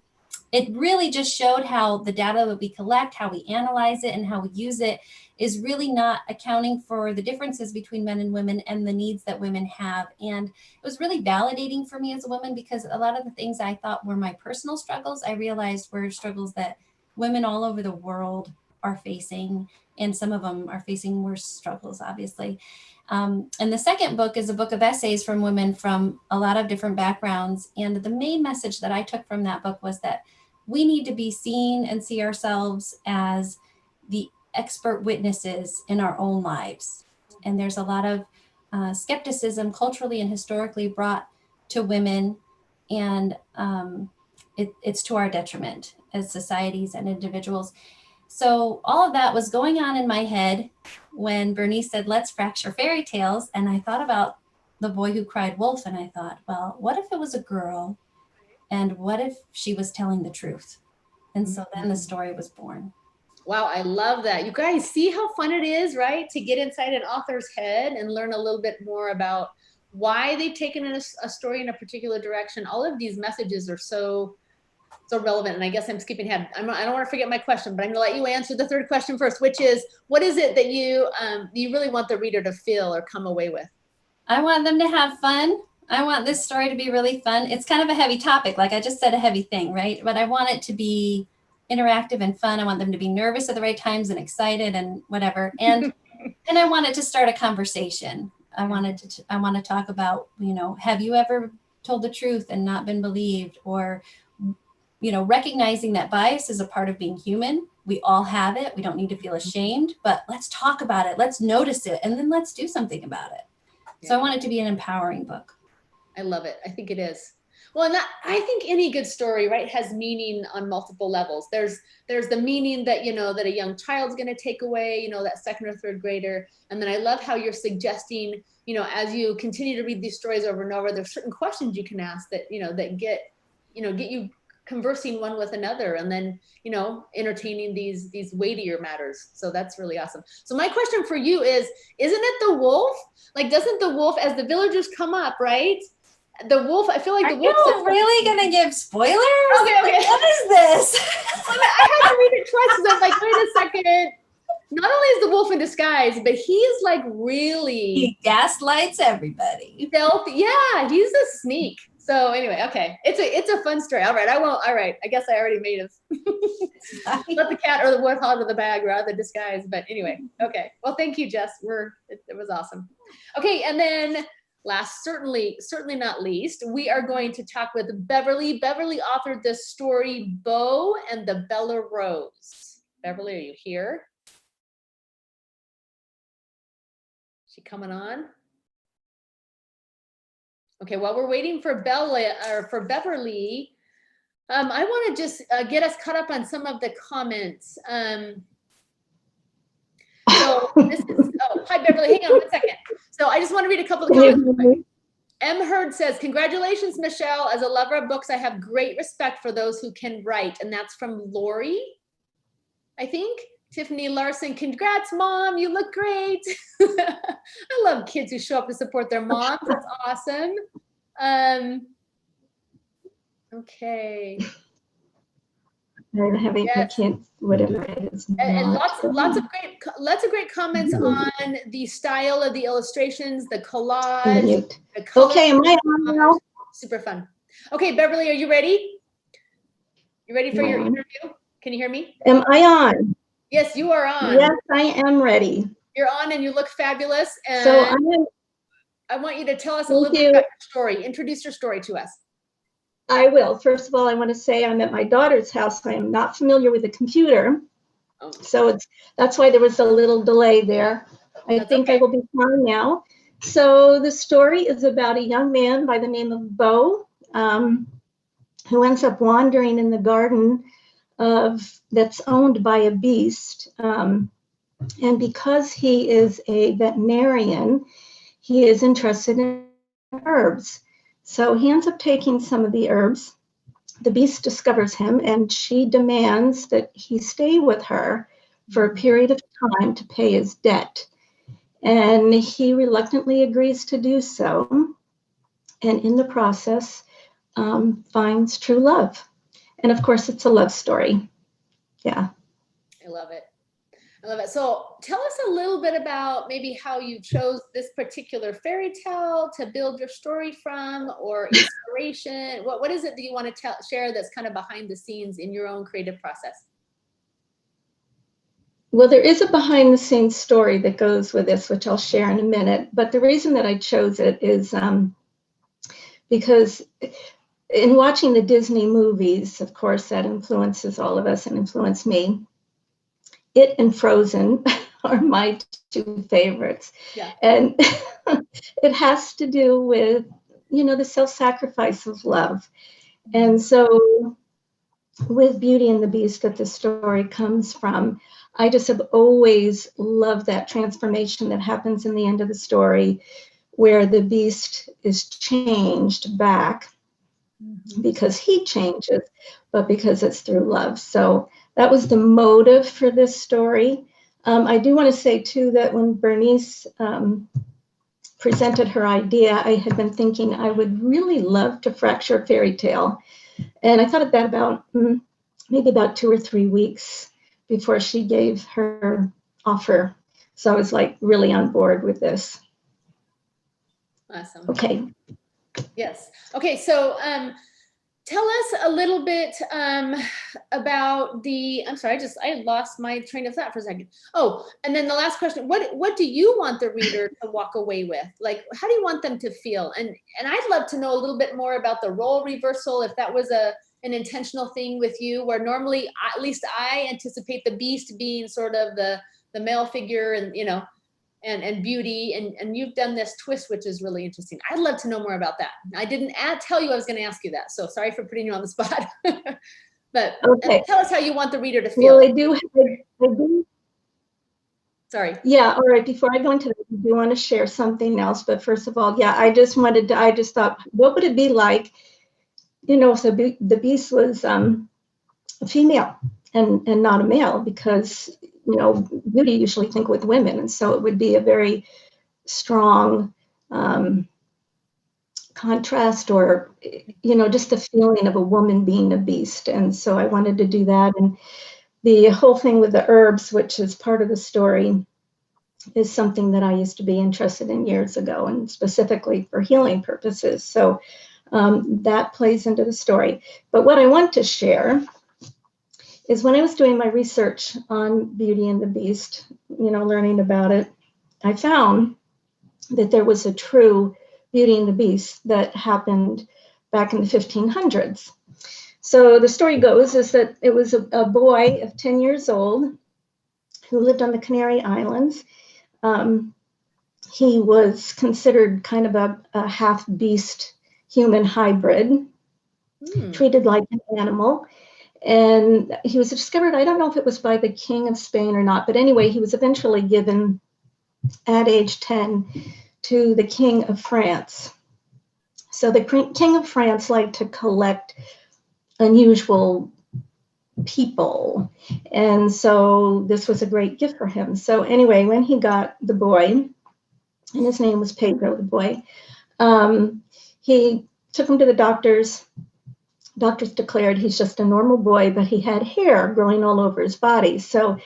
it really just showed how the data that we collect, how we analyze it, and how we use it is really not accounting for the differences between men and women and the needs that women have. And it was really validating for me as a woman, because a lot of the things I thought were my personal struggles, I realized were struggles that women all over the world are facing. And some of them are facing worse struggles, obviously. And the second book is a book of essays from women from a lot of different backgrounds. And the main message that I took from that book was that we need to be seen and see ourselves as the expert witnesses in our own lives. And there's a lot of skepticism culturally and historically brought to women, and it's to our detriment as societies and individuals. So all of that was going on in my head when Bernice said, let's fracture fairy tales. And I thought about The Boy Who Cried Wolf, and I thought, well, what if it was a girl? And what if she was telling the truth? And so then the story was born. Wow, I love that. You guys see how fun it is, right? To get inside an author's head and learn a little bit more about why they've taken a story in a particular direction. All of these messages are so relevant. And I guess I'm skipping ahead. I don't want to forget my question, but I'm gonna let you answer the third question first, which is, what is it that you really want the reader to feel or come away with? I want them to have fun. I want this story to be really fun. It's kind of a heavy topic, like I just said, a heavy thing, right? But I want it to be interactive and fun. I want them to be nervous at the right times and excited and whatever. And I want it to start a conversation. I want to talk about, have you ever told the truth and not been believed? Or, recognizing that bias is a part of being human. We all have it. We don't need to feel ashamed, but let's talk about it. Let's notice it. And then let's do something about it. Yeah. So I want it to be an empowering book. I love it. I think it is. Well, and I think any good story, right, has meaning on multiple levels. There's the meaning that, that a young child's going to take away, that second or third grader. And then I love how you're suggesting, as you continue to read these stories over and over, there's certain questions you can ask that, that get you conversing one with another, and then, entertaining these weightier matters. So that's really awesome. So my question for you is, isn't it the wolf? Like, doesn't the wolf, as the villagers come up, right? the wolf, I feel like Are the wolf. you really gonna give spoilers? Okay, okay. What is this? I had to read it twice because I'm like, wait a second. Not only is the wolf in disguise, but he's like really He gaslights everybody. stealthy. Yeah, he's a sneak. So anyway, okay, it's a fun story. All right, I won't. All right, I guess I already made it. Let the cat or the wolf out of the bag rather than disguise. But anyway, okay. Well, thank you, Jess. It was awesome. Okay, and then last, certainly not least, we are going to talk with Beverly. Beverly authored the story Beau and the Bella Rose. Beverly, are you here? She coming on? Okay, while we're waiting for Bella or for Beverly, I want to just get us caught up on some of the comments. So this is, oh, hi Beverly, hang on one second. So I just want to read a couple of comments. M. Hurd says, congratulations, Michelle. As a lover of books, I have great respect for those who can write. And that's from Lori, I think. Tiffany Larson, congrats, Mom. You look great. I love kids who show up to support their moms. That's awesome. Okay. I'm having, Yes. I can't, whatever it is. And lots of great comments on the style of the illustrations, the collage, the color. Okay, am I on now? Super fun. Okay, Beverly, are you ready? You ready for your interview? Can you hear me? Am I on? Yes, you are on. Yes, I am ready. You're on and you look fabulous. And So I want you to tell us a little bit about your story. Introduce your story to us. I will. First of all, I want to say I'm at my daughter's house. I am not familiar with the computer. Oh. So that's why there was a little delay there. I think okay. I will be fine now. So the story is about a young man by the name of Beau, who ends up wandering in the garden that's owned by a beast. And because he is a veterinarian, he is interested in herbs. So he ends up taking some of the herbs. The beast discovers him and she demands that he stay with her for a period of time to pay his debt. And he reluctantly agrees to do so. And in the process, finds true love. And of course, it's a love story. Yeah. I love it. I love it. So tell us a little bit about maybe how you chose this particular fairy tale to build your story from, or inspiration. What is it that you want to share that's kind of behind the scenes in your own creative process? Well, there is a behind the scenes story that goes with this, which I'll share in a minute. But the reason that I chose it is because in watching the Disney movies, of course, that influences all of us and influenced me. It and Frozen are my two favorites. Yeah. And it has to do with, the self-sacrifice of love. And so with Beauty and the Beast that the story comes from, I just have always loved that transformation that happens in the end of the story where the beast is changed back because he changes, but because it's through love. So that was the motive for this story. I do want to say too that when Bernice presented her idea, I had been thinking I would really love to fracture a fairy tale. And I thought of that about maybe about 2 or 3 weeks before she gave her offer. So I was like really on board with this. Awesome. Okay. Yes. Okay. So tell us a little bit about I'm sorry, I lost my train of thought for a second. Oh, and then the last question, what do you want the reader to walk away with? Like, how do you want them to feel? And I'd love to know a little bit more about the role reversal, if that was an intentional thing with you, where normally, at least I anticipate the beast being sort of the male figure and, and Beauty, and you've done this twist, which is really interesting. I'd love to know more about that. I didn't tell you I was going to ask you that, so sorry for putting you on the spot. But okay. Tell us how you want the reader to feel. Well, I do. Sorry. Yeah, all right. Before I go into that, I do want to share something else. But first of all, yeah, I just thought, what would it be like, if the beast was a female and not a male, because Beauty usually think with women, and so it would be a very strong contrast or, just the feeling of a woman being a beast. And so I wanted to do that. And the whole thing with the herbs, which is part of the story, is something that I used to be interested in years ago, and specifically for healing purposes. So that plays into the story. But what I want to share is when I was doing my research on Beauty and the Beast, learning about it, I found that there was a true Beauty and the Beast that happened back in the 1500s. So the story goes is that it was a boy of 10 years old who lived on the Canary Islands. He was considered kind of a half beast human hybrid, treated like an animal. And he was discovered, I don't know if it was by the King of Spain or not, but anyway, he was eventually given at age 10 to the King of France. So the King of France liked to collect unusual people. And so this was a great gift for him. So anyway, when he got the boy, and his name was Pedro, the boy, he took him to the doctors. Doctors declared he's just a normal boy, but he had hair growing all over his body. So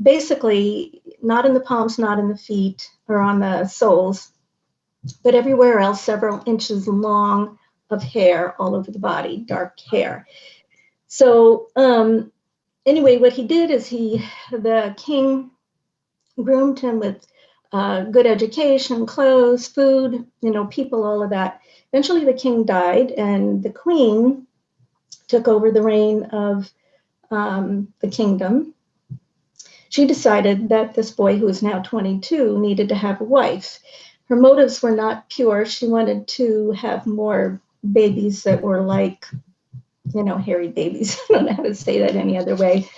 basically, not in the palms, not in the feet or on the soles, but everywhere else, several inches long of hair all over the body, dark hair. So anyway, what he did is the king groomed him with good education, clothes, food, people, all of that. Eventually the king died and the queen took over the reign of the kingdom. She decided that this boy, who is now 22, needed to have a wife. Her motives were not pure. She wanted to have more babies that were like, hairy babies. I don't know how to say that any other way.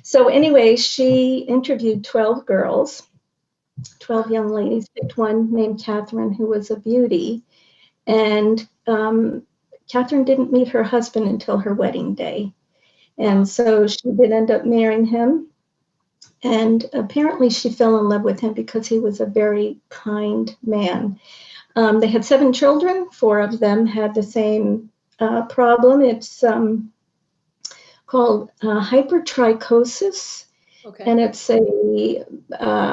So anyway, she interviewed 12 girls, 12 young ladies, picked one named Catherine, who was a beauty. And Catherine didn't meet her husband until her wedding day. And so she did end up marrying him. And apparently she fell in love with him because he was a very kind man. They had 7 children. 4 of them had the same problem. It's called hypertrichosis. Okay. And it's a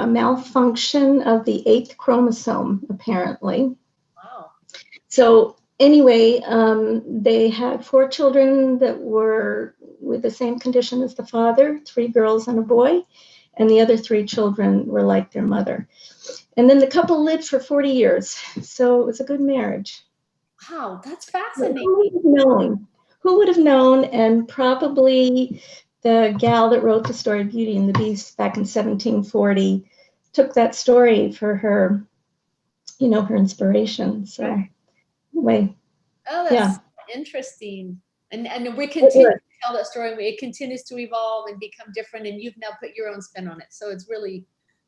malfunction of the 8th chromosome, apparently. Wow. So anyway, they had 4 children that were with the same condition as the father, 3 girls and a boy, and the other 3 children were like their mother. And then the couple lived for 40 years. So it was a good marriage. Wow, that's fascinating. Who would have known? And probably the gal that wrote the story Beauty and the Beast back in 1740 took that story for her, her inspiration. So anyway. Oh, that's interesting. And we continue to tell that story. It continues to evolve and become different, and you've now put your own spin on it. So it's really,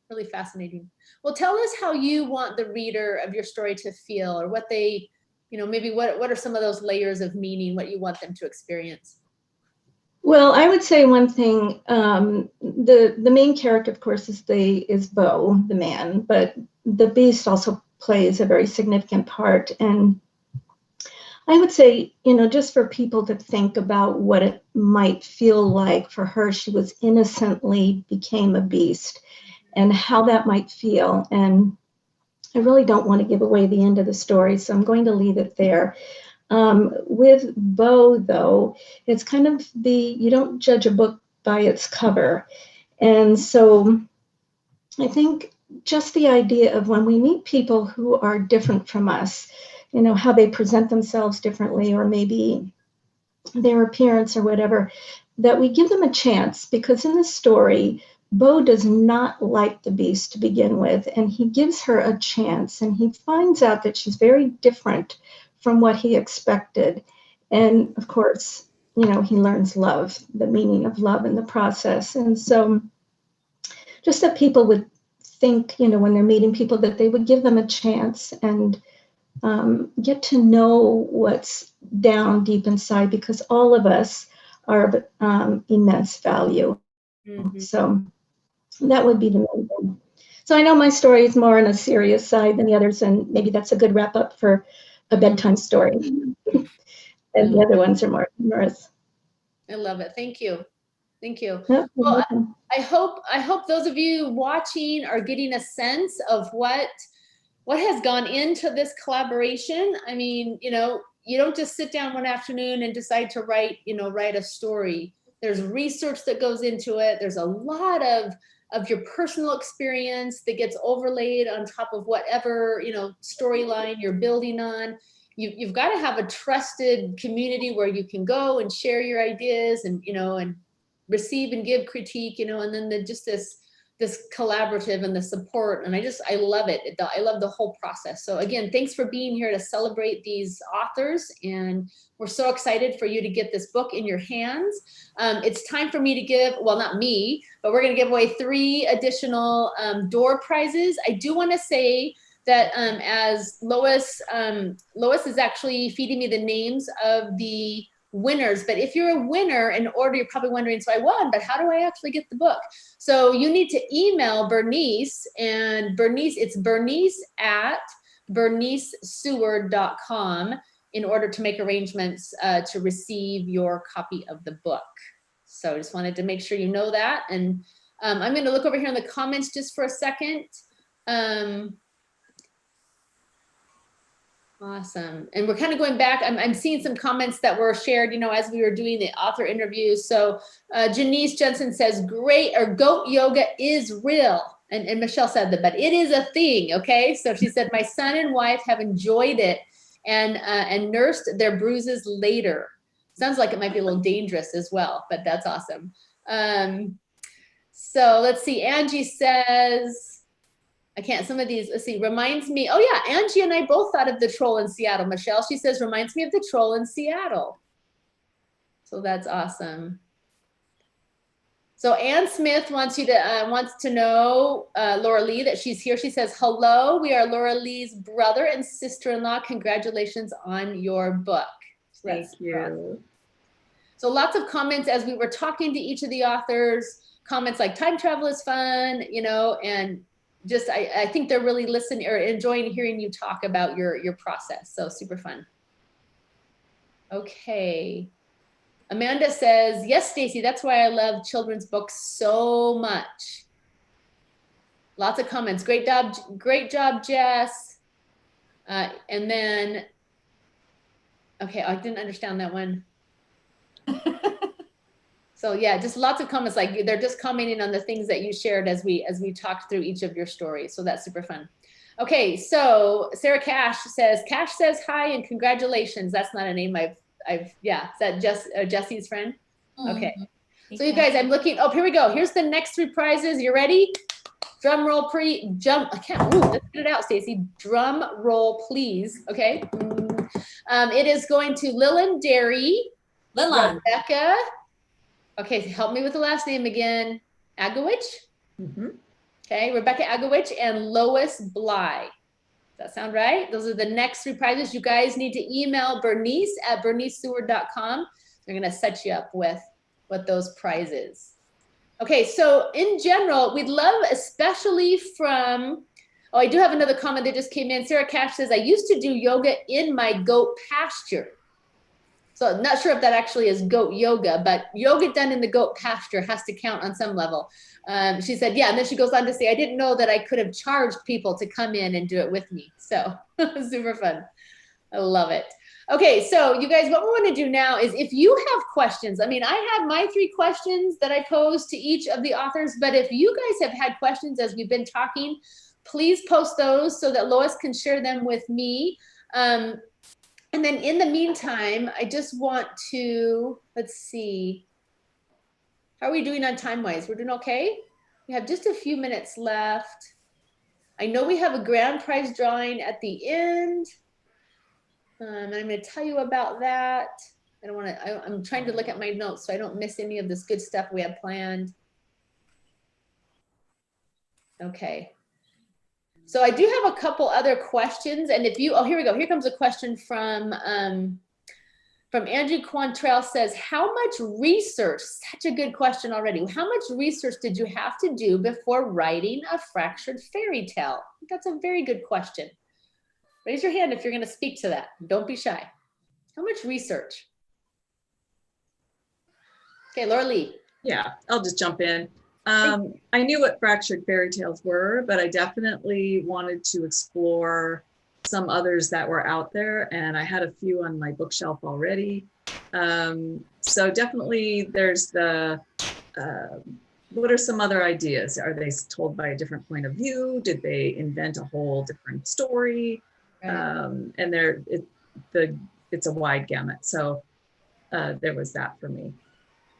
really fascinating. Well, tell us how you want the reader of your story to feel, or what they, maybe what are some of those layers of meaning, what you want them to experience? Well, I would say one thing, the main character, of course, is Beau, the man, but the beast also plays a very significant part. And I would say, just for people to think about what it might feel like for her, she was innocently became a beast, and how that might feel. And I really don't want to give away the end of the story, so I'm going to leave it there. With Beau, though, it's kind of you don't judge a book by its cover. And so I think just the idea of when we meet people who are different from us, how they present themselves differently, or maybe their appearance or whatever, that we give them a chance, because in this story, Beau does not like the beast to begin with, and he gives her a chance, and he finds out that she's very different from what he expected. And of course, he learns love, the meaning of love in the process. And so just that people would think, when they're meeting people, that they would give them a chance and get to know what's down deep inside, because all of us are of immense value. Mm-hmm. So that would be the main thing. So I know my story is more on a serious side than the others, and maybe that's a good wrap up for a bedtime story. And the other ones are more humorous. I love it. Thank you. Thank you. Yeah, Well, I hope those of you watching are getting a sense of what has gone into this collaboration. I mean, you know, you don't just sit down one afternoon and decide to write a story. There's research that goes into it. There's a lot of your personal experience that gets overlaid on top of whatever, you know, storyline you're building on. You've got to have a trusted community where you can go and share your ideas and, you know, and receive and give critique, you know, and then just this collaborative and the support. And I love it. I love the whole process. So again, thanks for being here to celebrate these authors. And we're so excited for you to get this book in your hands. It's time for me to give, well, not me, but we're going to give away 3 additional door prizes. I do want to say that as Lois is actually feeding me the names of the winners, but if you're a winner in order, you're probably wondering, so I won, but how do I actually get the book? So you need to email Bernice, and it's bernice@berniceseward.com in order to make arrangements to receive your copy of the book. So I just wanted to make sure you know that. And I'm going to look over here in the comments just for a second. Awesome. And we're kind of going back. I'm seeing some comments that were shared, you know, as we were doing the author interviews. So Janice Jensen says, great, or goat yoga is real. And Michelle said that, but it is a thing. Okay. So she said, my son and wife have enjoyed it and nursed their bruises later. Sounds like it might be a little dangerous as well, but that's awesome. So let's see. Angie says, I can't, some of these, let's see, reminds me, oh yeah, Angie and I both thought of the troll in Seattle. Michelle, she says, reminds me of the troll in Seattle. So that's awesome. So Ann Smith wants to know, Laura Lee, that she's here. She says, hello, we are Laura Lee's brother and sister-in-law. Congratulations on your book. Thank you. So lots of comments as we were talking to each of the authors, comments like time travel is fun, you know, and just, I think they're really listening or enjoying hearing you talk about your process. So super fun. Okay. Amanda says, yes, Stacy, that's why I love children's books so much. Lots of comments. Great job, Jess. And then, okay, I didn't understand that one. So yeah, just lots of comments, like they're just commenting on the things that you shared as we talked through each of your stories. So that's super fun. Okay, so Sarah Cash says hi and congratulations. That's not a name yeah, is that Jesse's friend? Okay. So you guys, I'm looking, oh, here we go. Here's the next 3 prizes. You ready? Drum roll, let's get it out, Stacy. Drum roll, please. Okay. It is going to Lillian Derry, Rebecca. Okay, help me with the last name again. Agowich? Okay, Rebecca Agowich and Lois Bly. Does that sound right? Those are the next 3 prizes. You guys need to email Bernice at berniceseward.com. They're gonna set you up with those prizes. Okay, so in general, we'd love, especially from, oh, I do have another comment that just came in. Sarah Cash says, I used to do yoga in my goat pasture. So I'm not sure if that actually is goat yoga, but yoga done in the goat pasture has to count on some level. She said, yeah, and then she goes on to say, I didn't know that I could have charged people to come in and do it with me. So super fun. I love it. Okay, so you guys, what we want to do now is if you have questions, I mean, I have my 3 questions that I pose to each of the authors, but if you guys have had questions as we've been talking, please post those so that Lois can share them with me. And then in the meantime, I just want to, let's see, how are we doing on time-wise? We're doing okay? We have just a few minutes left. I know we have a grand prize drawing at the end. And I'm going to tell you about that. I don't want to, I'm trying to look at my notes so I don't miss any of this good stuff we have planned. Okay. So I do have a couple other questions, and if you, oh, here we go. Here comes a question from from Angie Quantrell says, how much research, such a good question already. How much research did you have to do before writing a fractured fairy tale? That's a very good question. Raise your hand if you're going to speak to that. Don't be shy. How much research? Okay, Laura Lee. Yeah, I'll just jump in. I knew what fractured fairy tales were, but I definitely wanted to explore some others that were out there, and I had a few on my bookshelf already. So definitely there's the, what are some other ideas? Are they told by a different point of view? Did they invent a whole different story? Right. And it's a wide gamut. So there was that for me.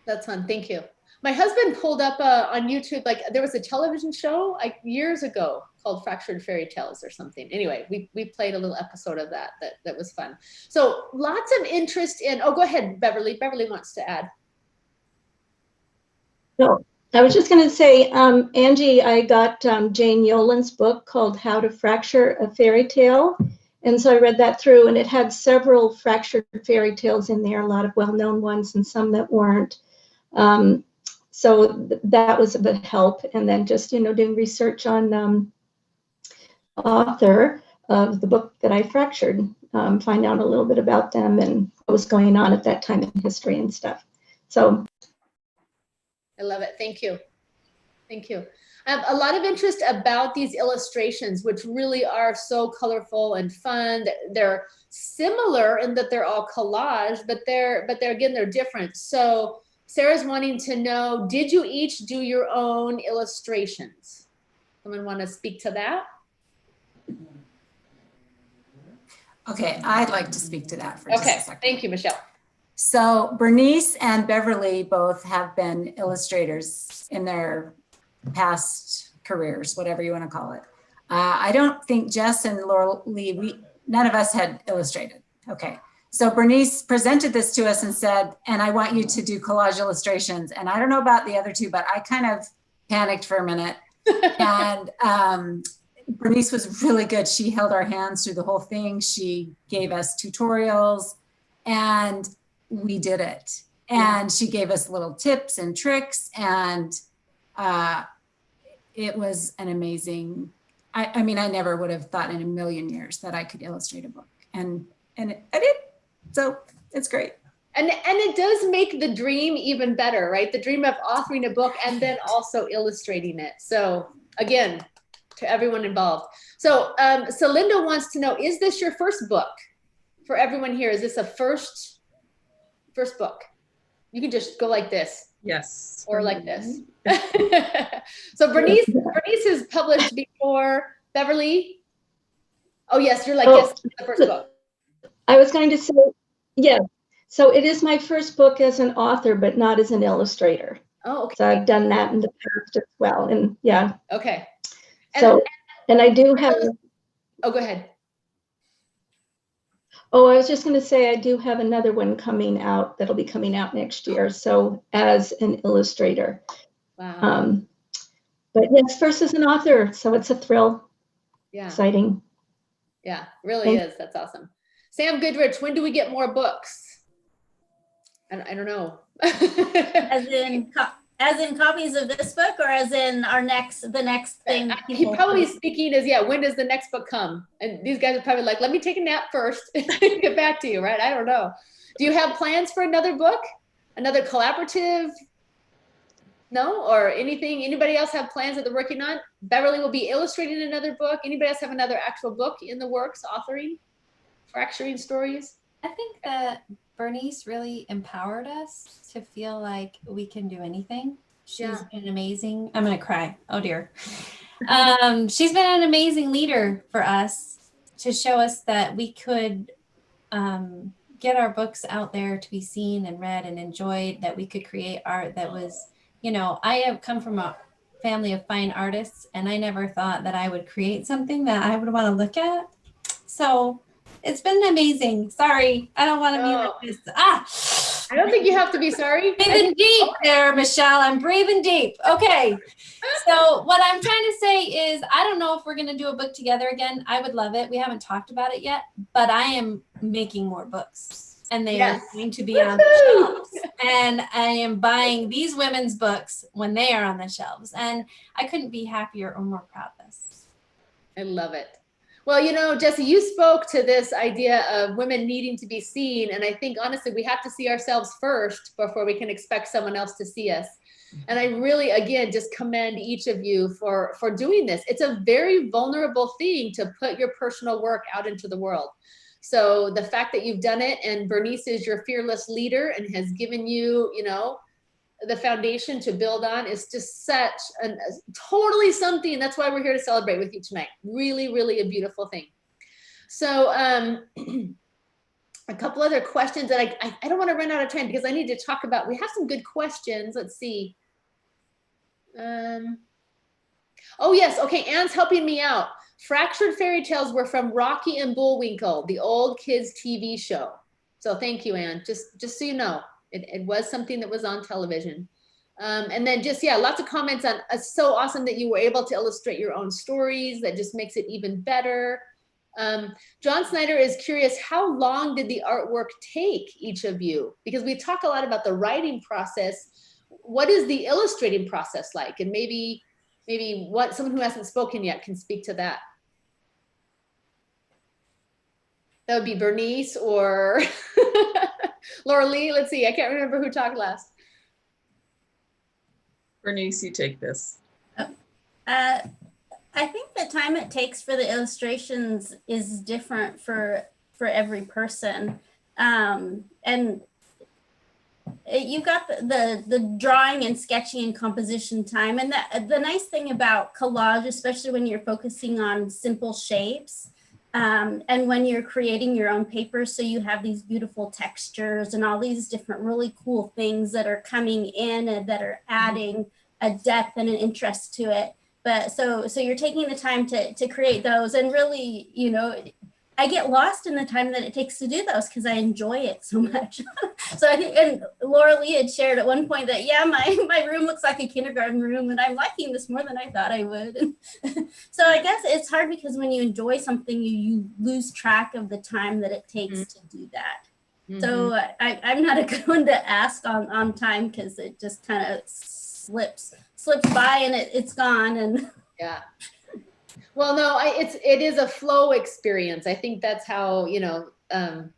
That's fun. Thank you. My husband pulled up on YouTube, like there was a television show like years ago called Fractured Fairy Tales or something. Anyway, we played a little episode of that was fun. So lots of interest in, oh, go ahead, Beverly. Beverly wants to add. No, I was just going to say, Angie, I got Jane Yolen's book called How to Fracture a Fairy Tale. And so I read that through, and it had several fractured fairy tales in there, a lot of well-known ones and some that weren't. So that was a bit help. And then just, doing research on author of the book that I fractured, find out a little bit about them and what was going on at that time in history and stuff. So I love it. Thank you. Thank you. A lot of interest about these illustrations, which really are so colorful and fun. They're similar in that they're all collage, but they're different. So Sarah's wanting to know, did you each do your own illustrations? Someone want to speak to that? Okay, I'd like to speak to that for just a second. Thank you, Michelle. So Bernice and Beverly both have been illustrators in their past careers, whatever you want to call it. I don't think Jess and Laura Lee, none of us had illustrated. Okay. So Bernice presented this to us and said, and I want you to do collage illustrations. And I don't know about the other two, but I kind of panicked for a minute. And Bernice was really good. She held our hands through the whole thing. She gave us tutorials and we did it. And she gave us little tips and tricks, and it was an amazing, I mean, I never would have thought in a million years that I could illustrate a book, and I did. So it's great. And it does make the dream even better, right? The dream of authoring a book and then also illustrating it. So again, to everyone involved. So Linda wants to know, is this your first book? For everyone here, is this a first book? You can just go like this. Yes. Or like this. So Bernice has published before. Beverly? Oh yes, you're like, yes, the first book. I was going to say, yeah. So it is my first book as an author, but not as an illustrator. Oh, okay. So I've done that in the past as well. And yeah. Okay. And I do have. Oh, go ahead. Oh, I was just going to say, I do have another one coming out that'll be coming out next year. So as an illustrator. Wow. But yes, first as an author. So it's a thrill. Yeah. Exciting. Yeah, really is. That's awesome. Sam Goodrich, when do we get more books? I don't know. As in copies of this book, or as in the next thing? He probably speaking is, when does the next book come? And these guys are probably like, let me take a nap first and get back to you, right? I don't know. Do you have plans for another book? Another collaborative? No? Or anything? Anybody else have plans that they're working on? Beverly will be illustrating another book. Anybody else have another actual book in the works, authoring, fracturing stories? I think that Bernice really empowered us to feel like we can do anything. She's been amazing. I'm going to cry. Oh dear. She's been an amazing leader for us to show us that we could get our books out there to be seen and read and enjoyed, that we could create art that was, I have come from a family of fine artists, and I never thought that I would create something that I would want to look at. So it's been amazing. Sorry, I don't want to be like this. I don't think you have to be sorry. Breathing deep there, Michelle. I'm breathing deep. Okay. So what I'm trying to say is, I don't know if we're going to do a book together again. I would love it. We haven't talked about it yet, but I am making more books. and they Yes. are going to be on the shelves. And I am buying these women's books when they are on the shelves. And I couldn't be happier or more proud of this. I love it. Well, you know, Jessie, you spoke to this idea of women needing to be seen. And I think, honestly, we have to see ourselves first before we can expect someone else to see us. And I really, again, just commend each of you for doing this. It's a very vulnerable thing to put your personal work out into the world. So the fact that you've done it, and Bernice is your fearless leader and has given you, you know, the foundation to build on, is just such totally something. That's why we're here to celebrate with you tonight. Really, really a beautiful thing. So a couple other questions that I don't want to run out of time because I need to talk about. We have some good questions. Let's see. Oh yes, okay, Anne's helping me out. Fractured Fairy Tales were from Rocky and Bullwinkle, the old kids TV show. So thank you, Anne. Just so you know, it was something that was on television. And then just, yeah, lots of comments on, so awesome that you were able to illustrate your own stories. That just makes it even better. John Snyder is curious, how long did the artwork take each of you? Because we talk a lot about the writing process. What is the illustrating process like? And maybe what someone who hasn't spoken yet can speak to that. That would be Bernice or Laura Lee. Let's see, I can't remember who talked last. Bernice, you take this. I think the time it takes for the illustrations is different for every person. And you've got the drawing and sketching and composition time. And the nice thing about collage, especially when you're focusing on simple shapes, and when you're creating your own papers, so you have these beautiful textures and all these different really cool things that are coming in and that are adding a depth and an interest to it. But so you're taking the time to create those, and really, you know, I get lost in the time that it takes to do those because I enjoy it so much. So I think, and Laura Lee had shared at one point that, yeah, my room looks like a kindergarten room and I'm liking this more than I thought I would. So I guess it's hard because when you enjoy something, you lose track of the time that it takes to do that. So I'm not a good one to ask on time because it just kind of slips by and it's gone. And yeah. Well, no, it is a flow experience. I think that's how, you know, I'm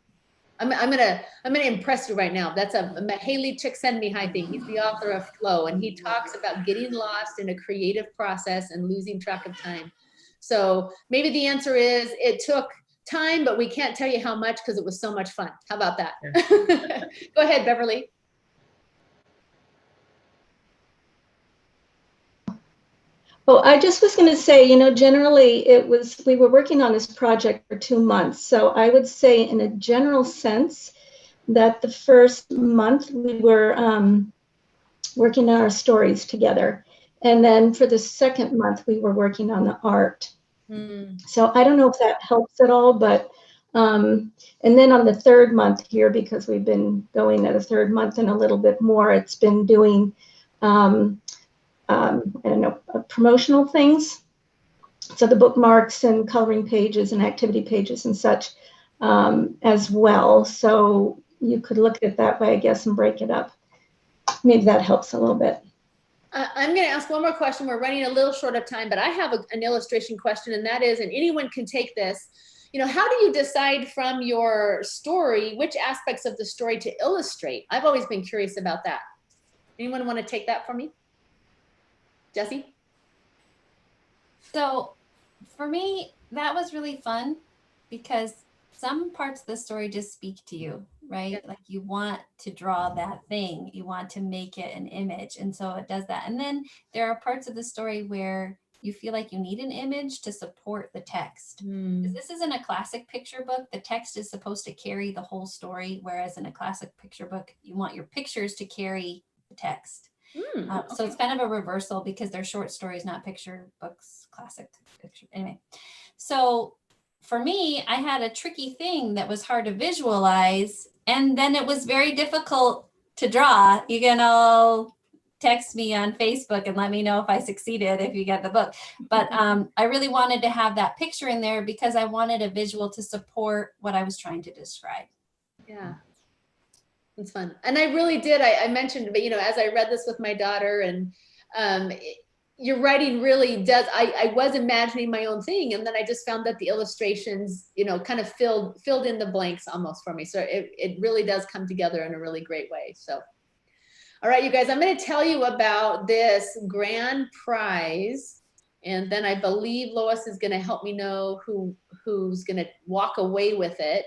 gonna impress you right now. That's a Haley Csikszentmihalyi thing. He's the author of Flow, and he talks about getting lost in a creative process and losing track of time. So maybe the answer is it took time, but we can't tell you how much because it was so much fun. How about that? Yeah. Go ahead, Beverly. Oh, I just was going to say, you know, generally we were working on this project for 2 months. So I would say in a general sense that the first month we were working on our stories together. And then for the second month, we were working on the art. So I don't know if that helps at all, but, and then on the third month here, because we've been going at a third month and a little bit more, it's been doing, I don't know, promotional things. So the bookmarks and coloring pages and activity pages and such as well. So you could look at it that way, I guess, and break it up. Maybe that helps a little bit. I'm going to ask one more question. We're running a little short of time, but I have an illustration question, and that is, and anyone can take this, you know, how do you decide from your story which aspects of the story to illustrate? I've always been curious about that. Anyone want to take that for me? Jessie? So for me, that was really fun because some parts of the story just speak to you, right? Like you want to draw that thing, you want to make it an image. And so it does that. And then there are parts of the story where you feel like you need an image to support the text. Because this isn't a classic picture book. The text is supposed to carry the whole story. Whereas in a classic picture book, you want your pictures to carry the text. So it's kind of a reversal because they're short stories, not picture books, classic picture. Anyway, so for me, I had a tricky thing that was hard to visualize. And then it was very difficult to draw. You can all text me on Facebook and let me know if I succeeded, if you get the book. But I really wanted to have that picture in there because I wanted a visual to support what I was trying to describe. Yeah. It's fun. And I really did. I mentioned, but you know, as I read this with my daughter, and your writing really does, I was imagining my own thing. And then I just found that the illustrations, you know, kind of filled in the blanks almost for me. So it really does come together in a really great way. So, all right, you guys, I'm going to tell you about this grand prize. And then I believe Lois is going to help me know who's going to walk away with it.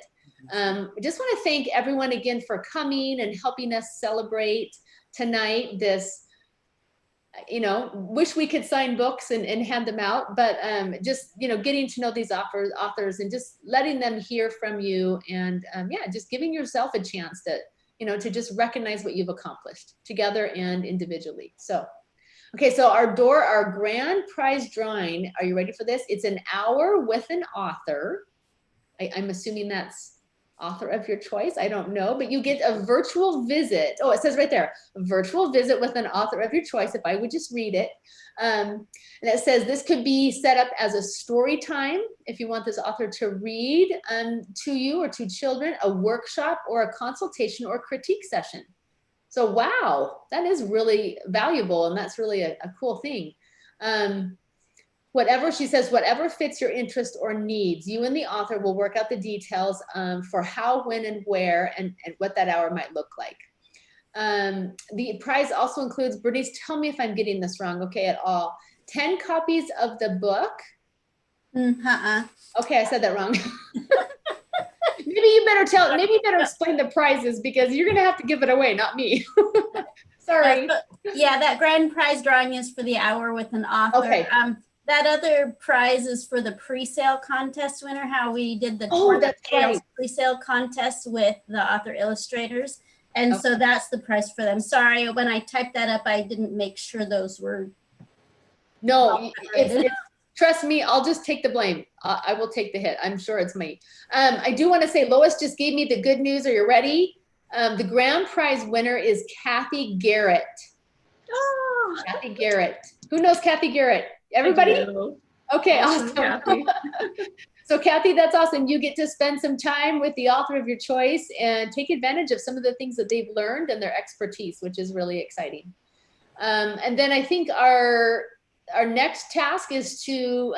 I just want to thank everyone again for coming and helping us celebrate tonight this, you know, wish we could sign books and hand them out, but just, you know, getting to know these authors and just letting them hear from you, and yeah, just giving yourself a chance to, you know, to just recognize what you've accomplished together and individually. So, okay, so our grand prize drawing, are you ready for this? It's an hour with an author. I'm assuming that's author of your choice. I don't know, but you get a virtual visit. Oh, it says right there, a virtual visit with an author of your choice, if I would just read it. And it says this could be set up as a story time if you want this author to read to you or to children, a workshop or a consultation or critique session. So wow, that is really valuable, and that's really a cool thing. Whatever, she says, whatever fits your interest or needs, you and the author will work out the details for how, when, and where, and what that hour might look like. The prize also includes, Bernice, tell me if I'm getting this wrong, okay, at all. 10 copies of the book. Okay, I said that wrong. Maybe you better explain the prizes, because you're gonna have to give it away, not me. Sorry. Yeah, that grand prize drawing is for the hour with an author. Okay. That other prize is for the pre-sale contest winner, how we did the pre-sale contest with the author-illustrators. And so that's the prize for them. Sorry, when I typed that up, I didn't make sure those were. No, trust me, I'll just take the blame. I will take the hit. I'm sure it's me. I do want to say, Lois just gave me the good news. Are you ready? The grand prize winner is Kathy Garrett. Oh. Kathy Garrett. Who knows Kathy Garrett? Everybody? Okay, awesome. Kathy. So Kathy, that's awesome. You get to spend some time with the author of your choice and take advantage of some of the things that they've learned and their expertise, which is really exciting. And then I think our next task is to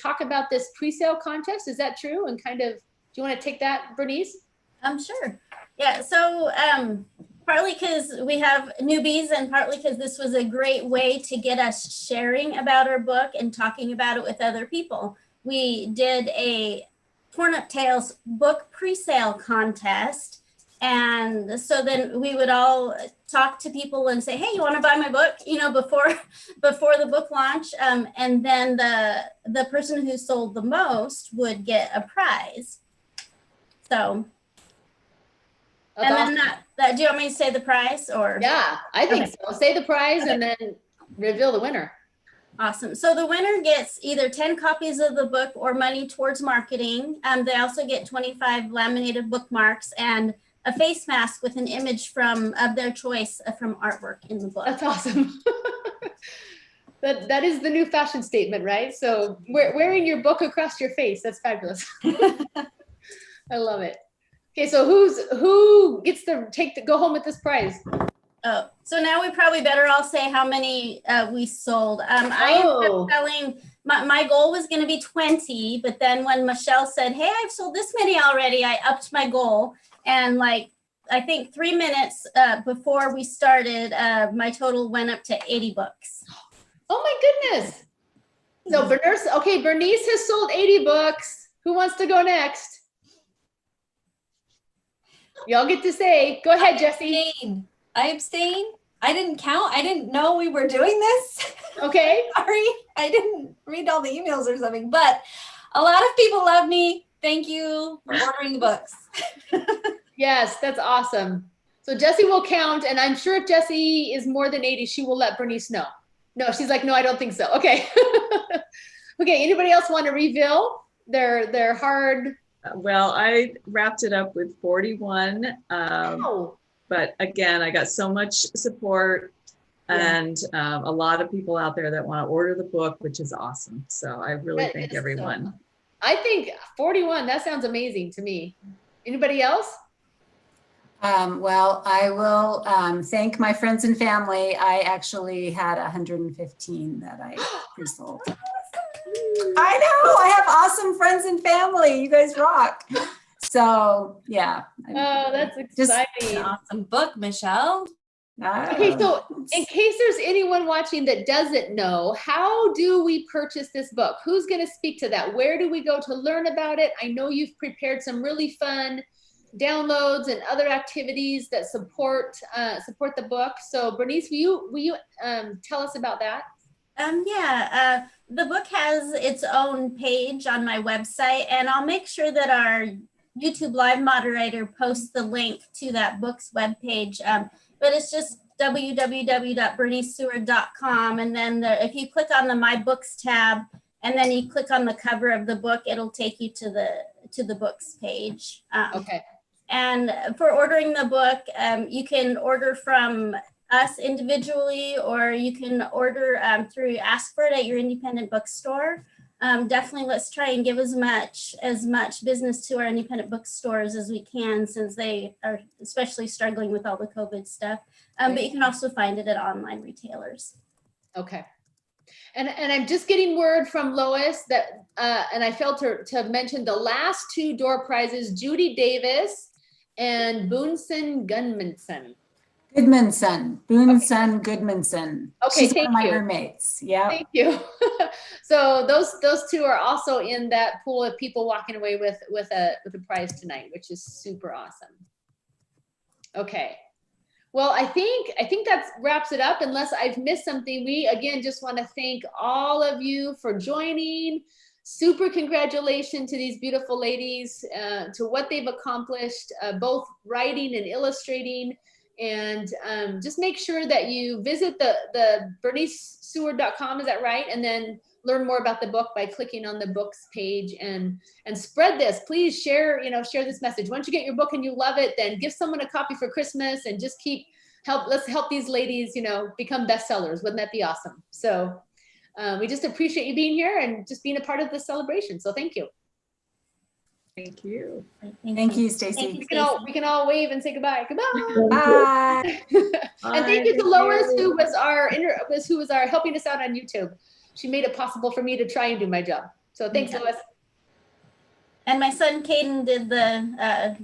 talk about this pre-sale contest. Is that true? And kind of, do you want to take that, Bernice? Sure. Yeah, so partly because we have newbies, and partly because this was a great way to get us sharing about our book and talking about it with other people. We did a Torn Up Tales book pre-sale contest. And so then we would all talk to people and say, hey, you want to buy my book, you know, before the book launch. And then the person who sold the most would get a prize. So. That's and then awesome. Do you want me to say the prize, or? Yeah, I think so. Say the prize and then reveal the winner. Awesome. So the winner gets either 10 copies of the book or money towards marketing. They also get 25 laminated bookmarks and a face mask with an image of their choice from artwork in the book. That's awesome. That is the new fashion statement, right? So wearing your book across your face. That's fabulous. I love it. Okay, so who gets to go home with this prize? Oh, so now we probably better all say how many we sold. I ended up selling, my goal was going to be 20, but then when Michelle said, hey, I've sold this many already, I upped my goal. And like, I think 3 minutes before we started, my total went up to 80 books. Oh my goodness. So Bernice has sold 80 books. Who wants to go next? Y'all get to say. Go ahead, Jessie. I abstain. I didn't count. I didn't know we were doing this. Okay. Sorry. I didn't read all the emails or something, but a lot of people love me. Thank you for ordering the books. Yes, that's awesome. So Jessie will count, and I'm sure if Jessie is more than 80, she will let Bernice know. No, she's like, no, I don't think so. Okay. Okay, anybody else want to reveal their hard? Well, I wrapped it up with 41. But again, I got so much support and a lot of people out there that want to order the book, which is awesome. So I really thank everyone. So, I think 41, that sounds amazing to me. Anybody else? Well, I will thank my friends and family. I actually had 115 that I pre-sold. I know, I have awesome friends and family. You guys rock. So yeah. Oh, that's exciting. Awesome book, Michelle. Okay, so in case there's anyone watching that doesn't know, how do we purchase this book? Who's going to speak to that? Where do we go to learn about it? I know you've prepared some really fun downloads and other activities that support the book. So Bernice, will you tell us about that? The book has its own page on my website, and I'll make sure that our YouTube live moderator posts the link to that book's webpage. But it's just www.berniceseward.com. And then if you click on the My Books tab, and then you click on the cover of the book, it'll take you to the books page. Okay. And for ordering the book, you can order from us individually, or you can order through Ask For It at your independent bookstore. Definitely let's try and give as much business to our independent bookstores as we can, since they are especially struggling with all the COVID stuff. But you can also find it at online retailers. Okay. And I'm just getting word from Lois that, and I failed to mention the last two door prizes, Judy Davis and Boonson Goodmanson. Goodmanson. Okay, She's thank one of my you. roommates. Yeah. Thank you. So those two are also in that pool of people walking away with a prize tonight, which is super awesome. Okay. Well, I think that wraps it up, unless I've missed something. We again just want to thank all of you for joining. Super congratulations to these beautiful ladies, to what they've accomplished, both writing and illustrating. And just make sure that you visit the berniceseward.com, is that right? And then learn more about the book by clicking on the books page, and spread this. Please share this message. Once you get your book and you love it, then give someone a copy for Christmas, and just let's help these ladies, become bestsellers. Wouldn't that be awesome? So we just appreciate you being here and just being a part of this celebration. So thank you. Thank you. Thank you, Stacy. We can all wave and say goodbye. Goodbye. Bye. And thank you to Lois, who was our helping us out on YouTube. She made it possible for me to try and do my job. So thanks, Lois. And my son Caden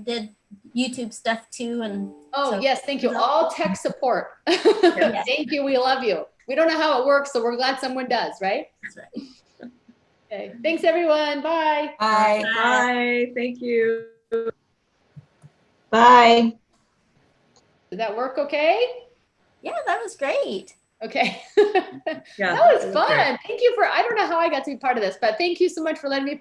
did YouTube stuff too. And yes, thank you. All tech support. Thank you. We love you. We don't know how it works, so we're glad someone does, right? That's right. Okay. Thanks, everyone. Bye. Bye. Bye. Thank you. Bye. Did that work okay? Yeah, that was great. Okay. Yeah, That was fun. great. Thank you I don't know how I got to be part of this, but thank you so much for letting me